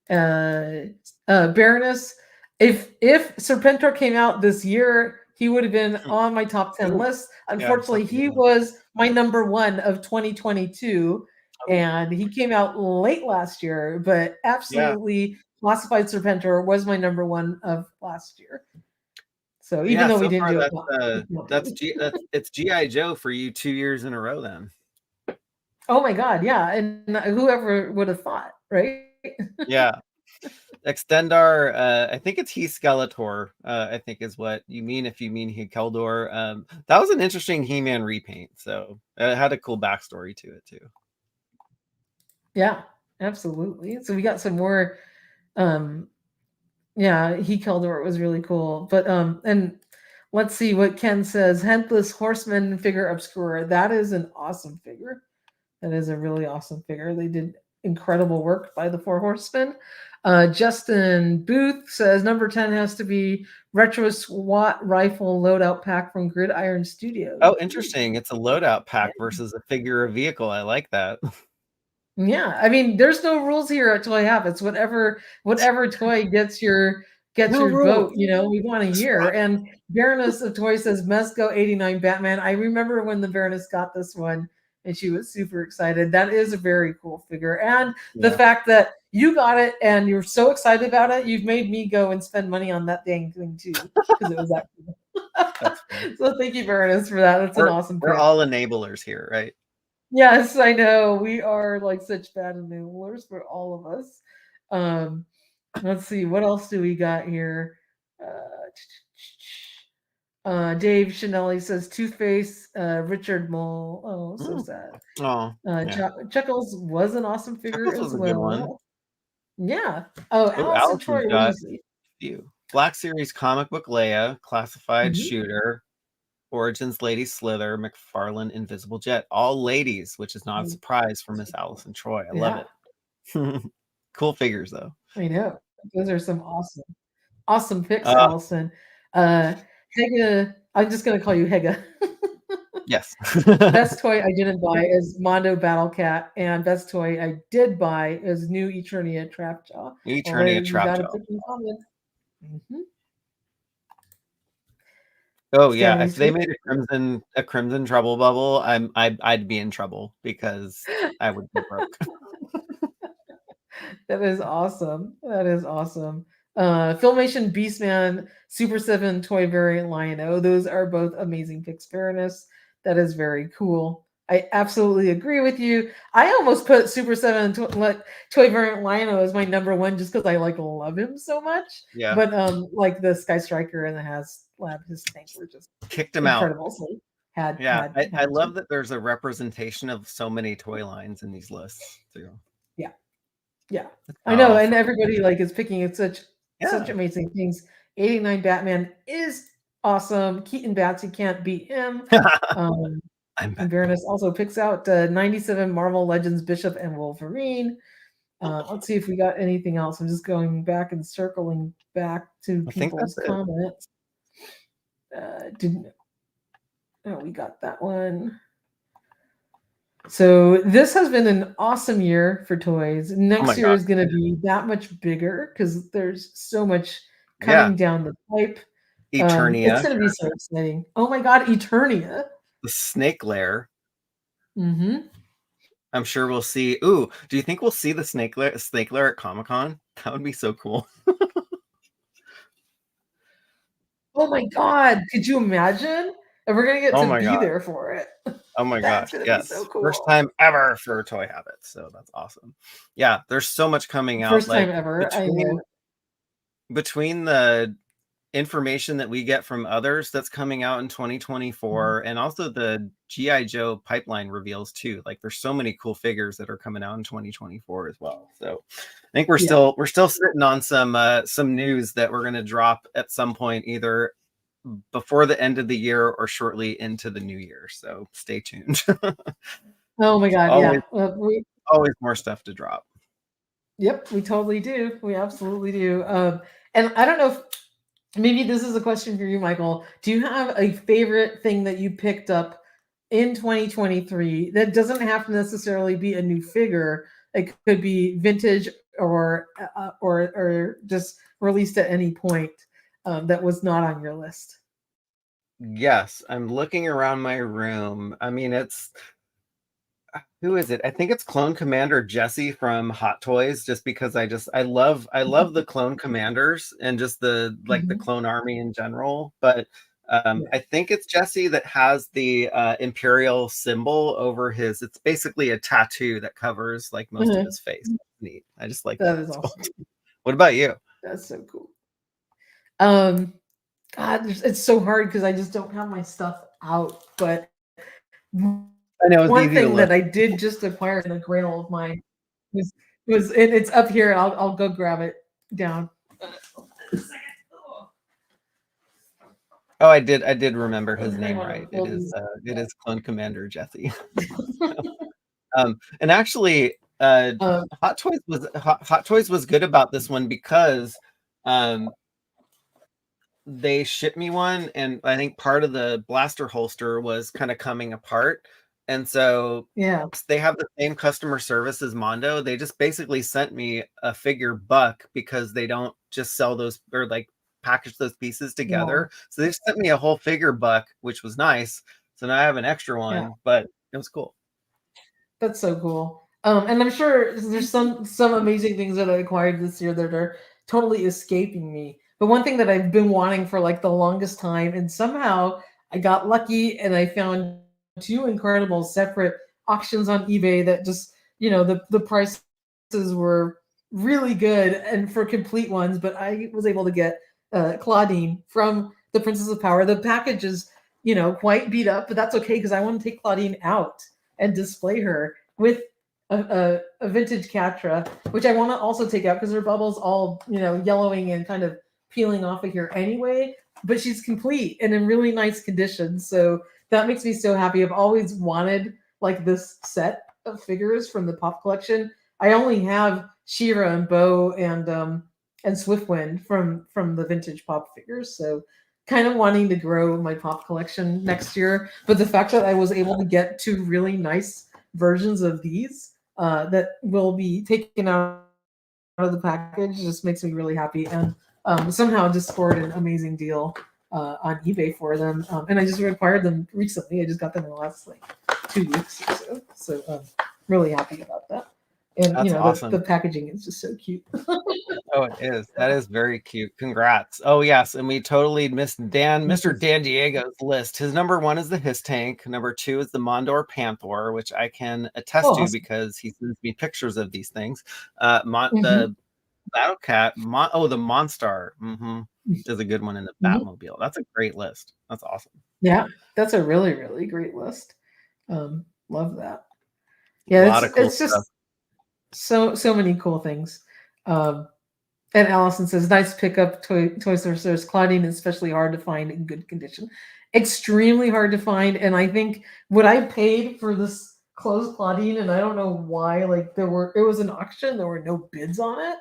Speaker 2: uh, Baroness. If Serpentor came out this year, he would have been on my top 10
Speaker 1: Ooh,
Speaker 2: list.
Speaker 1: yeah,
Speaker 2: Unfortunately,
Speaker 1: that's a good
Speaker 2: he
Speaker 1: one.
Speaker 2: was my number one of 2022,
Speaker 1: Oh,
Speaker 2: and he came out late last year. But
Speaker 1: yeah,
Speaker 2: absolutely, Classified Serpentor was my number one of last year. So even
Speaker 1: yeah.
Speaker 2: though we
Speaker 1: So
Speaker 2: didn't
Speaker 1: far,
Speaker 2: do it,
Speaker 1: that's it's GI Joe for you 2 years in a row. Then,
Speaker 2: oh my god, yeah, and whoever would have thought, right?
Speaker 1: yeah. Extendar, I think it's He Skeletor, I think is what you mean if you mean He Keldor. That was an interesting He-Man repaint, so it had a cool backstory to it too.
Speaker 2: Yeah, absolutely. So we got some more. Um, yeah, he killed her. It was really cool. But and let's see what Ken says. Headless Horseman figure obscura. That is an awesome figure. That is a really awesome figure. They did incredible work by the Four Horsemen. Justin Booth says number 10 has to be Retro SWAT rifle loadout pack from Gridiron Studios.
Speaker 1: Oh, interesting. It's a loadout pack versus a figure or vehicle. I like that.
Speaker 2: Yeah, I mean, there's no rules here at Toy Habits. Whatever toy gets
Speaker 1: No
Speaker 2: your
Speaker 1: rules.
Speaker 2: vote. We want to hear. And Baroness of Toy says Mezco 89 Batman. I remember when the Baroness got this one, and she was super excited. That is a very cool figure, and the
Speaker 1: Yeah,
Speaker 2: fact that you got it and you're so excited about it, you've made me go and spend money on that dang thing too because it was that cool.
Speaker 1: that's fair.
Speaker 2: So thank you, Baroness, for that. That's an awesome
Speaker 1: We're
Speaker 2: pick.
Speaker 1: all enablers here, right?
Speaker 2: Yes, I know. We are like such bad enablers for all of us. Um, let's see, what else do we got here? Dave Chanelli says Toothface, Richard Mole. Oh, so
Speaker 1: Mm.
Speaker 2: sad.
Speaker 1: Oh, yeah.
Speaker 2: Chuckles was an awesome figure
Speaker 1: Chuckles was
Speaker 2: as
Speaker 1: a good one.
Speaker 2: well. Yeah. Oh,
Speaker 1: Oh,
Speaker 2: Allison
Speaker 1: Allison's
Speaker 2: Troy
Speaker 1: got
Speaker 2: Weasley.
Speaker 1: a few. Black Series comic book Leia, Classified
Speaker 2: Mhm.
Speaker 1: Shooter, Origins Lady Slither, McFarlane Invisible Jet. All ladies, which is not a surprise for Miss Allison Troy. I love
Speaker 2: Yeah,
Speaker 1: it. Cool figures though.
Speaker 2: I know. Those are some awesome picks,
Speaker 1: Uh,
Speaker 2: Allison. Hega, I'm just gonna call you Hega.
Speaker 1: yes.
Speaker 2: Best toy I didn't buy is Mondo Battle Cat, and best toy I did buy is New Eternia Trapjaw. Well, there
Speaker 1: Eternia
Speaker 2: you got a
Speaker 1: Trapjaw.
Speaker 2: pick in common. Mhm.
Speaker 1: Oh yeah,
Speaker 2: Stanley
Speaker 1: if they
Speaker 2: Sweet.
Speaker 1: made a crimson trouble bubble, I'd be in trouble because I would be broke.
Speaker 2: That is awesome. That is awesome. Filmation Beastman Super 7 toy variant Lion-O. Those are both amazing picks, Fairness. That is very cool. I absolutely agree with you. I almost put Super 7 toy variant Lion-O as my number one just because I love him so much.
Speaker 1: Yeah.
Speaker 2: But like the Sky Striker and the HasLab, his tank were just
Speaker 1: Kicked him out.
Speaker 2: incredible. So had
Speaker 1: Yeah.
Speaker 2: had
Speaker 1: I
Speaker 2: had to.
Speaker 1: love that there's a representation of so many toy lines in these lists too.
Speaker 2: Yeah. Yeah,
Speaker 1: That's
Speaker 2: I know, and
Speaker 1: powerful.
Speaker 2: everybody is picking it such
Speaker 1: Yeah.
Speaker 2: amazing things. 89 Batman is awesome. Keaton Bats, you can't beat him. Um,
Speaker 1: I'm
Speaker 2: and
Speaker 1: back.
Speaker 2: Baroness also picks out 97 Marvel Legends Bishop and Wolverine. Let's see if we got anything else. I'm just going back and circling back to
Speaker 1: I think that's
Speaker 2: people's
Speaker 1: it.
Speaker 2: comments. Didn't Oh, we got that one. So this has been an awesome year for toys.
Speaker 1: Oh my
Speaker 2: Next year
Speaker 1: god.
Speaker 2: is going to be that much bigger because there's so much
Speaker 1: Yeah.
Speaker 2: coming down the pipe. It's
Speaker 1: Eternia.
Speaker 2: going to be so exciting. Oh my God, Eternia.
Speaker 1: the snake lair.
Speaker 2: Mm-hmm.
Speaker 1: I'm sure we'll see. Ooh, do you think we'll see the snake lair at Comic-Con? That would be so cool.
Speaker 2: Oh my God. Could you imagine? And we're gonna get
Speaker 1: Oh
Speaker 2: to
Speaker 1: my
Speaker 2: be
Speaker 1: god.
Speaker 2: there for it.
Speaker 1: Oh my
Speaker 2: That's
Speaker 1: gosh.
Speaker 2: gonna be so
Speaker 1: Yes. First
Speaker 2: cool.
Speaker 1: time ever for Toy Habits. So that's awesome. Yeah, there's so much coming out.
Speaker 2: First time
Speaker 1: Like
Speaker 2: ever. I know.
Speaker 1: between the information that we get from others that's coming out in
Speaker 2: Mhm.
Speaker 1: 2024 and also the GI Joe pipeline reveals too. Like there's so many cool figures that are coming out in 2024 as well. So I think we're
Speaker 2: Yeah.
Speaker 1: still sitting on some news that we're going to drop at some point either before the end of the year or shortly into the new year. So stay tuned.
Speaker 2: Oh my God.
Speaker 1: always
Speaker 2: Yeah.
Speaker 1: always more stuff to drop.
Speaker 2: Yep, we totally do. We absolutely do. And I don't know if maybe this is a question for you, Michael. Do you have a favorite thing that you picked up in 2023 that doesn't have to necessarily be a new figure? It could be vintage or just released at any point that was not on your list.
Speaker 1: Yes, I'm looking around my room. I mean, it's who is it? I think it's Clone Commander Jesse from Hot Toys, just because I love the Clone Commanders and just the like the
Speaker 2: Mhm.
Speaker 1: Clone Army in general. But
Speaker 2: Yeah.
Speaker 1: I think it's Jesse that has the Imperial symbol over his. It's basically a tattoo that covers like most of
Speaker 2: Mhm.
Speaker 1: his face. Neat. I just like
Speaker 2: That
Speaker 1: that.
Speaker 2: is
Speaker 1: It's cool.
Speaker 2: awesome.
Speaker 1: What about you?
Speaker 2: That's so cool. Um, God, it's so hard because I just don't have my stuff out. But
Speaker 1: I know it's
Speaker 2: one
Speaker 1: easy to
Speaker 2: thing
Speaker 1: look.
Speaker 2: that I did just acquire in a grail of mine it's up here. I'll go grab it down.
Speaker 1: Oh, I did remember his
Speaker 2: Hang
Speaker 1: name
Speaker 2: on,
Speaker 1: right.
Speaker 2: we'll just,
Speaker 1: It is Clone Commander Jesse. And actually,
Speaker 2: um,
Speaker 1: Hot Toys was good about this one because um, they shipped me one, and I think part of the blaster holster was kind of coming apart, and so
Speaker 2: yeah,
Speaker 1: they have the same customer service as Mondo. They just basically sent me a figure buck because they don't just sell those or like package those pieces
Speaker 2: wow,
Speaker 1: together. So they sent me a whole figure buck, which was nice. So now I have an extra
Speaker 2: yeah.
Speaker 1: one, but it was cool.
Speaker 2: That's so cool. And I'm sure there's some amazing things that I acquired this year that are totally escaping me. But one thing that I've been wanting for like the longest time, and somehow I got lucky and I found two incredible separate auctions on eBay that just, the prices were really good and for complete ones, but I was able to get Claudine from the Princess of Power. The package is, quite beat up, but that's okay because I want to take Claudine out and display her with a vintage Catra, which I want to also take out because her bubble's all yellowing and kind of peeling off of here anyway. But she's complete and in really nice condition, so that makes me so happy. I've always wanted like this set of figures from the Pop collection. I only have She-Ra and Bo and Swiftwind from the vintage Pop figures, so kind of wanting to grow my Pop collection next year. But the fact that I was able to get two really nice versions of these that will be taken out of the package just makes me really happy. And somehow just scored an amazing deal on eBay for them. And I just acquired them recently. I just got them in the last like 2 weeks or so. So really happy about that. And
Speaker 1: That's
Speaker 2: the
Speaker 1: awesome.
Speaker 2: packaging is just so cute.
Speaker 1: Oh, it is. That is very cute. Congrats. Oh, yes. And we totally missed Mr. Dan Diego's list. His number one is the Hiss Tank. Number two is the Mondor Panther, which I can attest
Speaker 2: Oh,
Speaker 1: to
Speaker 2: awesome.
Speaker 1: because he sends me pictures of these things.
Speaker 2: Mm-hmm.
Speaker 1: The Battle Cat. The Monstar is a good one in the
Speaker 2: Mm-hmm.
Speaker 1: Batmobile. That's a great list. That's awesome.
Speaker 2: Yeah, that's a really, really great list. Love that.
Speaker 1: A
Speaker 2: Yeah,
Speaker 1: lot
Speaker 2: it's
Speaker 1: of cool
Speaker 2: it's
Speaker 1: stuff.
Speaker 2: just so many cool things. Um, and Allison says, "Nice pickup, Toy Sorcerers. Claudine is especially hard to find in good condition. Extremely hard to find. And I think what I paid for this closed Claudine, and I don't know why, like it was an auction. There were no bids on it.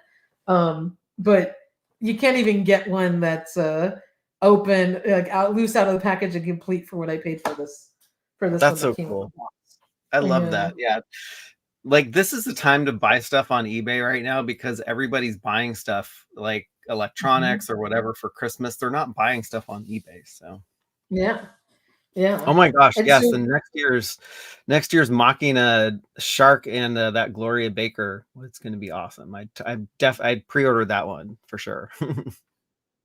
Speaker 2: But you can't even get one that's open, like loose out of the package and complete for what I paid for this one
Speaker 1: That's
Speaker 2: that
Speaker 1: so
Speaker 2: came with the
Speaker 1: cool.
Speaker 2: box.
Speaker 1: I
Speaker 2: I
Speaker 1: love
Speaker 2: know.
Speaker 1: that. Yeah. Like this is the time to buy stuff on eBay right now because everybody's buying stuff like
Speaker 2: Mhm.
Speaker 1: electronics or whatever for Christmas. They're not buying stuff on eBay. So
Speaker 2: Yeah. Yeah.
Speaker 1: Oh my gosh,
Speaker 2: And
Speaker 1: yes,
Speaker 2: so
Speaker 1: and next year's Machina Shark and that Gloria Baker. It's going to be awesome. I'd pre-ordered that one for sure.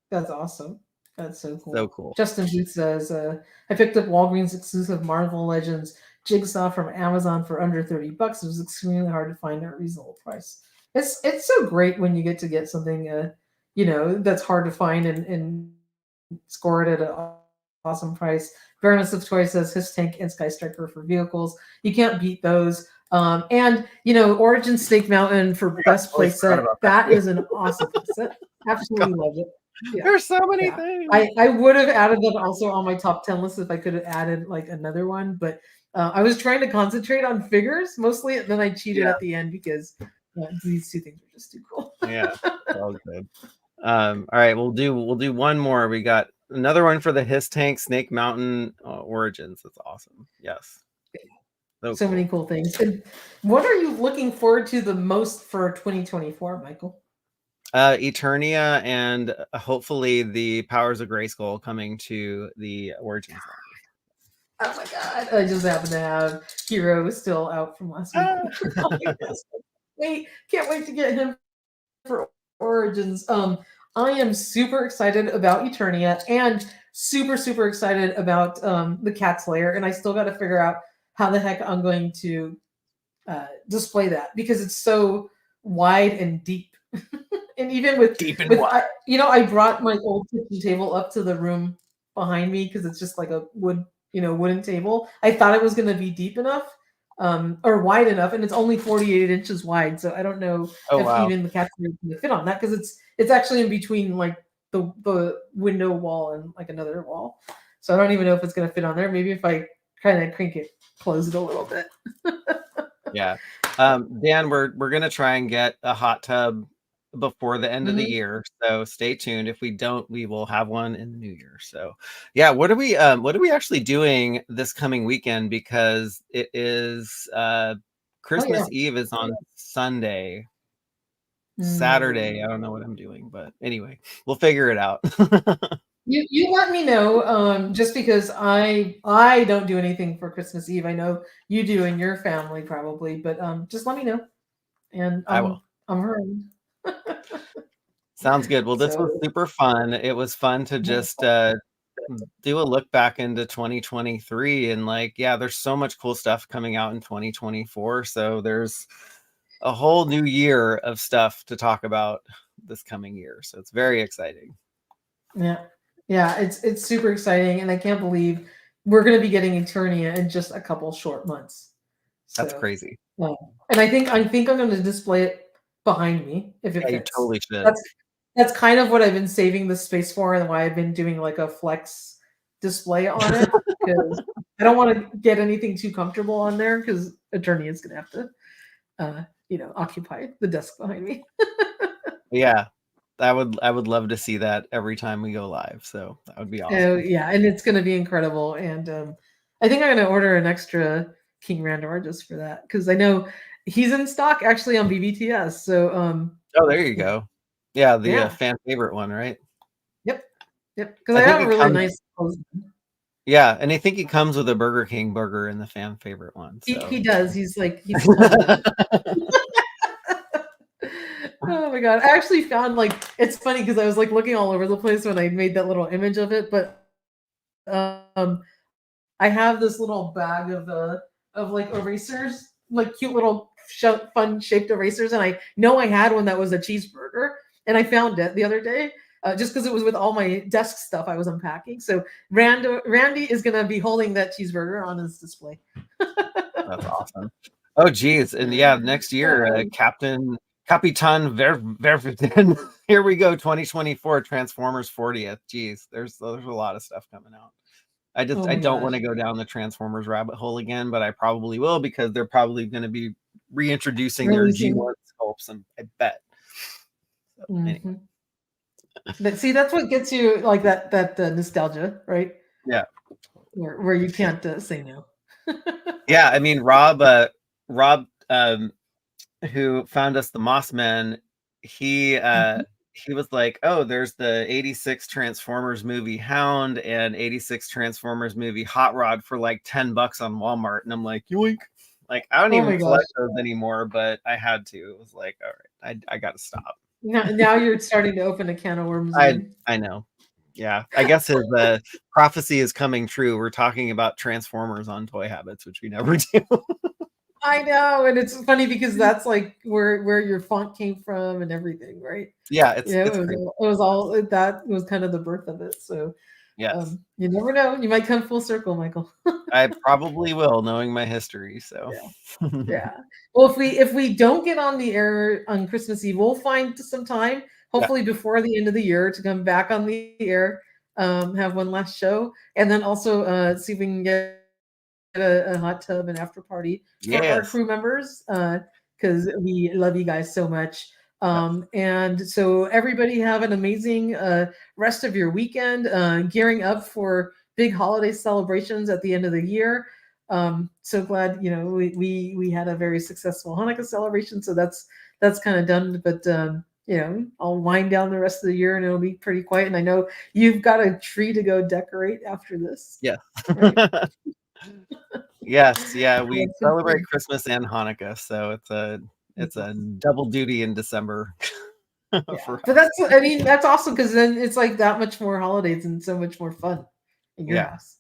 Speaker 2: that's awesome. That's so
Speaker 1: So
Speaker 2: cool.
Speaker 1: cool.
Speaker 2: Justin Booth says, I picked up Walgreens exclusive Marvel Legends Jigsaw from Amazon for under $30. It was extremely hard to find at a reasonable price. It's so great when you get to get something that's hard to find and score it at an awesome price. Baroness of Toy says his tank and Sky Striker for vehicles. You can't beat those. And Origin Snake Mountain for
Speaker 1: I
Speaker 2: best
Speaker 1: totally
Speaker 2: play
Speaker 1: forgot
Speaker 2: set.
Speaker 1: about that
Speaker 2: That
Speaker 1: too.
Speaker 2: is an awesome play set.
Speaker 1: God,
Speaker 2: Absolutely love it. Yeah.
Speaker 1: there's so many
Speaker 2: Yeah.
Speaker 1: things.
Speaker 2: I would have added that also on my top 10 list if I could have added like another one, but I was trying to concentrate on figures mostly, and then I cheated
Speaker 1: Yeah,
Speaker 2: at the end because these two things are just too cool.
Speaker 1: yeah, all good. All right, we'll do one more. We got another one for the Hiss Tank Snake Mountain Origins. That's awesome. Yes, so
Speaker 2: So many
Speaker 1: cool.
Speaker 2: cool things. And what are you looking forward to the most for 2024, Michael?
Speaker 1: Eternia and hopefully the Powers of Grayskull coming to the Origins line.
Speaker 2: Oh my god! I just happen to have Hero still out from last week. Wait, can't wait to get him for Origins. I am super excited about Eternia and super super excited about the Cat's Lair, and I still got to figure out how the heck I'm going to display that because it's so wide and deep. And even
Speaker 1: Deep and
Speaker 2: with
Speaker 1: wide.
Speaker 2: I brought my old kitchen table up to the room behind me because it's just like a wooden table. I thought it was going to be deep enough or wide enough, and it's only 48 inches wide. So I don't know
Speaker 1: Oh
Speaker 2: if
Speaker 1: wow.
Speaker 2: even the cat's going to fit on that because it's actually in between like the window wall and like another wall. So I don't even know if it's going to fit on there. Maybe if I kind of crank it, close it a little bit.
Speaker 1: Yeah. Dan, we're gonna try and get a hot tub before the end of the
Speaker 2: Mhm.
Speaker 1: year. So stay tuned. If we don't, we will have one in the new year. So yeah, what are we actually doing this coming weekend? Because it is
Speaker 2: Oh yeah.
Speaker 1: Christmas Eve is on Sunday. Saturday, I don't know
Speaker 2: Mm.
Speaker 1: what I'm doing, but anyway, we'll figure it out.
Speaker 2: You let me know, just because I don't do anything for Christmas Eve. I know you do in your family probably, but just let me know, and
Speaker 1: I will.
Speaker 2: I'm around.
Speaker 1: Sounds good. Well, this was
Speaker 2: So
Speaker 1: super fun. It was fun to just do a look back into 2023 and like, yeah, there's so much cool stuff coming out in 2024. So there's a whole new year of stuff to talk about this coming year. So it's very exciting.
Speaker 2: yeah, yeah, it's super exciting, and I can't believe we're going to be getting Eternia in just a couple short months.
Speaker 1: That's
Speaker 2: So,
Speaker 1: crazy.
Speaker 2: yeah. And I think I'm going to display it behind me if it
Speaker 1: Yeah, you
Speaker 2: fits.
Speaker 1: totally should.
Speaker 2: That's kind of what I've been saving the space for, and why I've been doing like a flex display on it because I don't want to get anything too comfortable on there because Attorney is going to have to, occupy the desk behind me.
Speaker 1: Yeah. I would love to see that every time we go live. So that would be
Speaker 2: Oh
Speaker 1: awesome.
Speaker 2: yeah, and it's going to be incredible. And I think I'm going to order an extra King Randor just for that because I know he's in stock actually on BBTS. So
Speaker 1: Oh, there you
Speaker 2: yeah,
Speaker 1: go. Yeah, the
Speaker 2: yeah,
Speaker 1: fan favorite one, right?
Speaker 2: yep, yep. Because
Speaker 1: I
Speaker 2: I
Speaker 1: think
Speaker 2: have a
Speaker 1: it
Speaker 2: really
Speaker 1: comes
Speaker 2: nice.
Speaker 1: Yeah, and I think he comes with a Burger King burger in the fan favorite one.
Speaker 2: He
Speaker 1: So
Speaker 2: does. He's told me that. Oh my god. I actually found like it's funny because I was like looking all over the place when I made that little image of it, but um I have this little bag of like erasers, like cute little fun shaped erasers, and I know I had one that was a cheeseburger, and I found it the other day. Just because it was with all my desk stuff I was unpacking. So Randy is gonna be holding that cheeseburger on his display.
Speaker 1: that's awesome. Oh, geez, and yeah, next year, Capitan Verfiten. Here we go, 2024 Transformers 40th. Geez, there's a lot of stuff coming out.
Speaker 2: Oh
Speaker 1: I
Speaker 2: my
Speaker 1: don't
Speaker 2: gosh.
Speaker 1: want to go down the Transformers rabbit hole again, but I probably will because they're probably going to be reintroducing their
Speaker 2: Releasing.
Speaker 1: G1 sculpts, and I bet. So anyway,
Speaker 2: Mhm. See, that's what gets you like that nostalgia, right?
Speaker 1: yeah,
Speaker 2: Where you can't say no.
Speaker 1: yeah. I mean, Rob, who found us the Mossmen, he
Speaker 2: Mhm.
Speaker 1: he was like, "Oh, there's the 86 Transformers movie Hound and 86 Transformers movie Hot Rod for like $10 on Walmart." And I'm like, yoink. Like, I don't
Speaker 2: Oh
Speaker 1: even
Speaker 2: my gosh.
Speaker 1: collect those anymore, but I had to. It was like, all right, I got to stop.
Speaker 2: Now you're starting to open a can of worms again.
Speaker 1: I know. Yeah, I guess his prophecy is coming true. We're talking about Transformers on Toy Habits, which we never do.
Speaker 2: I know, and it's funny because that's like where your font came from and everything, right?
Speaker 1: Yeah,
Speaker 2: You know,
Speaker 1: it's crazy.
Speaker 2: it was all that was kind of the birth of it. So
Speaker 1: Yes,
Speaker 2: you never know. You might come full circle, Michael.
Speaker 1: I probably will, knowing my history. So,
Speaker 2: Yeah. Yeah. Well, if we don't get on the air on Christmas Eve, we'll find some time,
Speaker 1: yeah,
Speaker 2: hopefully before the end of the year, to come back on the air, have one last show, and then also see if we can get a hot tub and after party for our
Speaker 1: yes,
Speaker 2: crew members, because we love you guys so much.
Speaker 1: yep.
Speaker 2: And so everybody have an amazing rest of your weekend, gearing up for big holiday celebrations at the end of the year. So glad we had a very successful Hanukkah celebration, so that's kind of done. But I'll wind down the rest of the year and it'll be pretty quiet. And I know you've got a tree to go decorate after this,
Speaker 1: Yeah.
Speaker 2: right?
Speaker 1: Yes, yeah, we
Speaker 2: That's so
Speaker 1: celebrate
Speaker 2: cool.
Speaker 1: Christmas and Hanukkah, so it's a double duty in December
Speaker 2: Yeah,
Speaker 1: for
Speaker 2: but
Speaker 1: us.
Speaker 2: I mean, that's awesome because then it's like that much more holidays and so much more fun in your
Speaker 1: Yeah,
Speaker 2: house.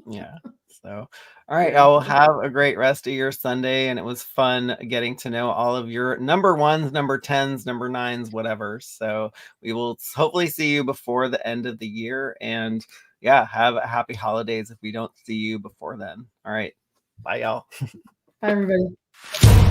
Speaker 1: yeah. So, all right,
Speaker 2: Yeah.
Speaker 1: y'all have a great rest of your Sunday, and it was fun getting to know all of your number ones, number 10s, number 9s, whatever. So we will hopefully see you before the end of the year, and yeah, have a happy holidays if we don't see you before then. All right, bye, y'all.
Speaker 2: Hi, everybody.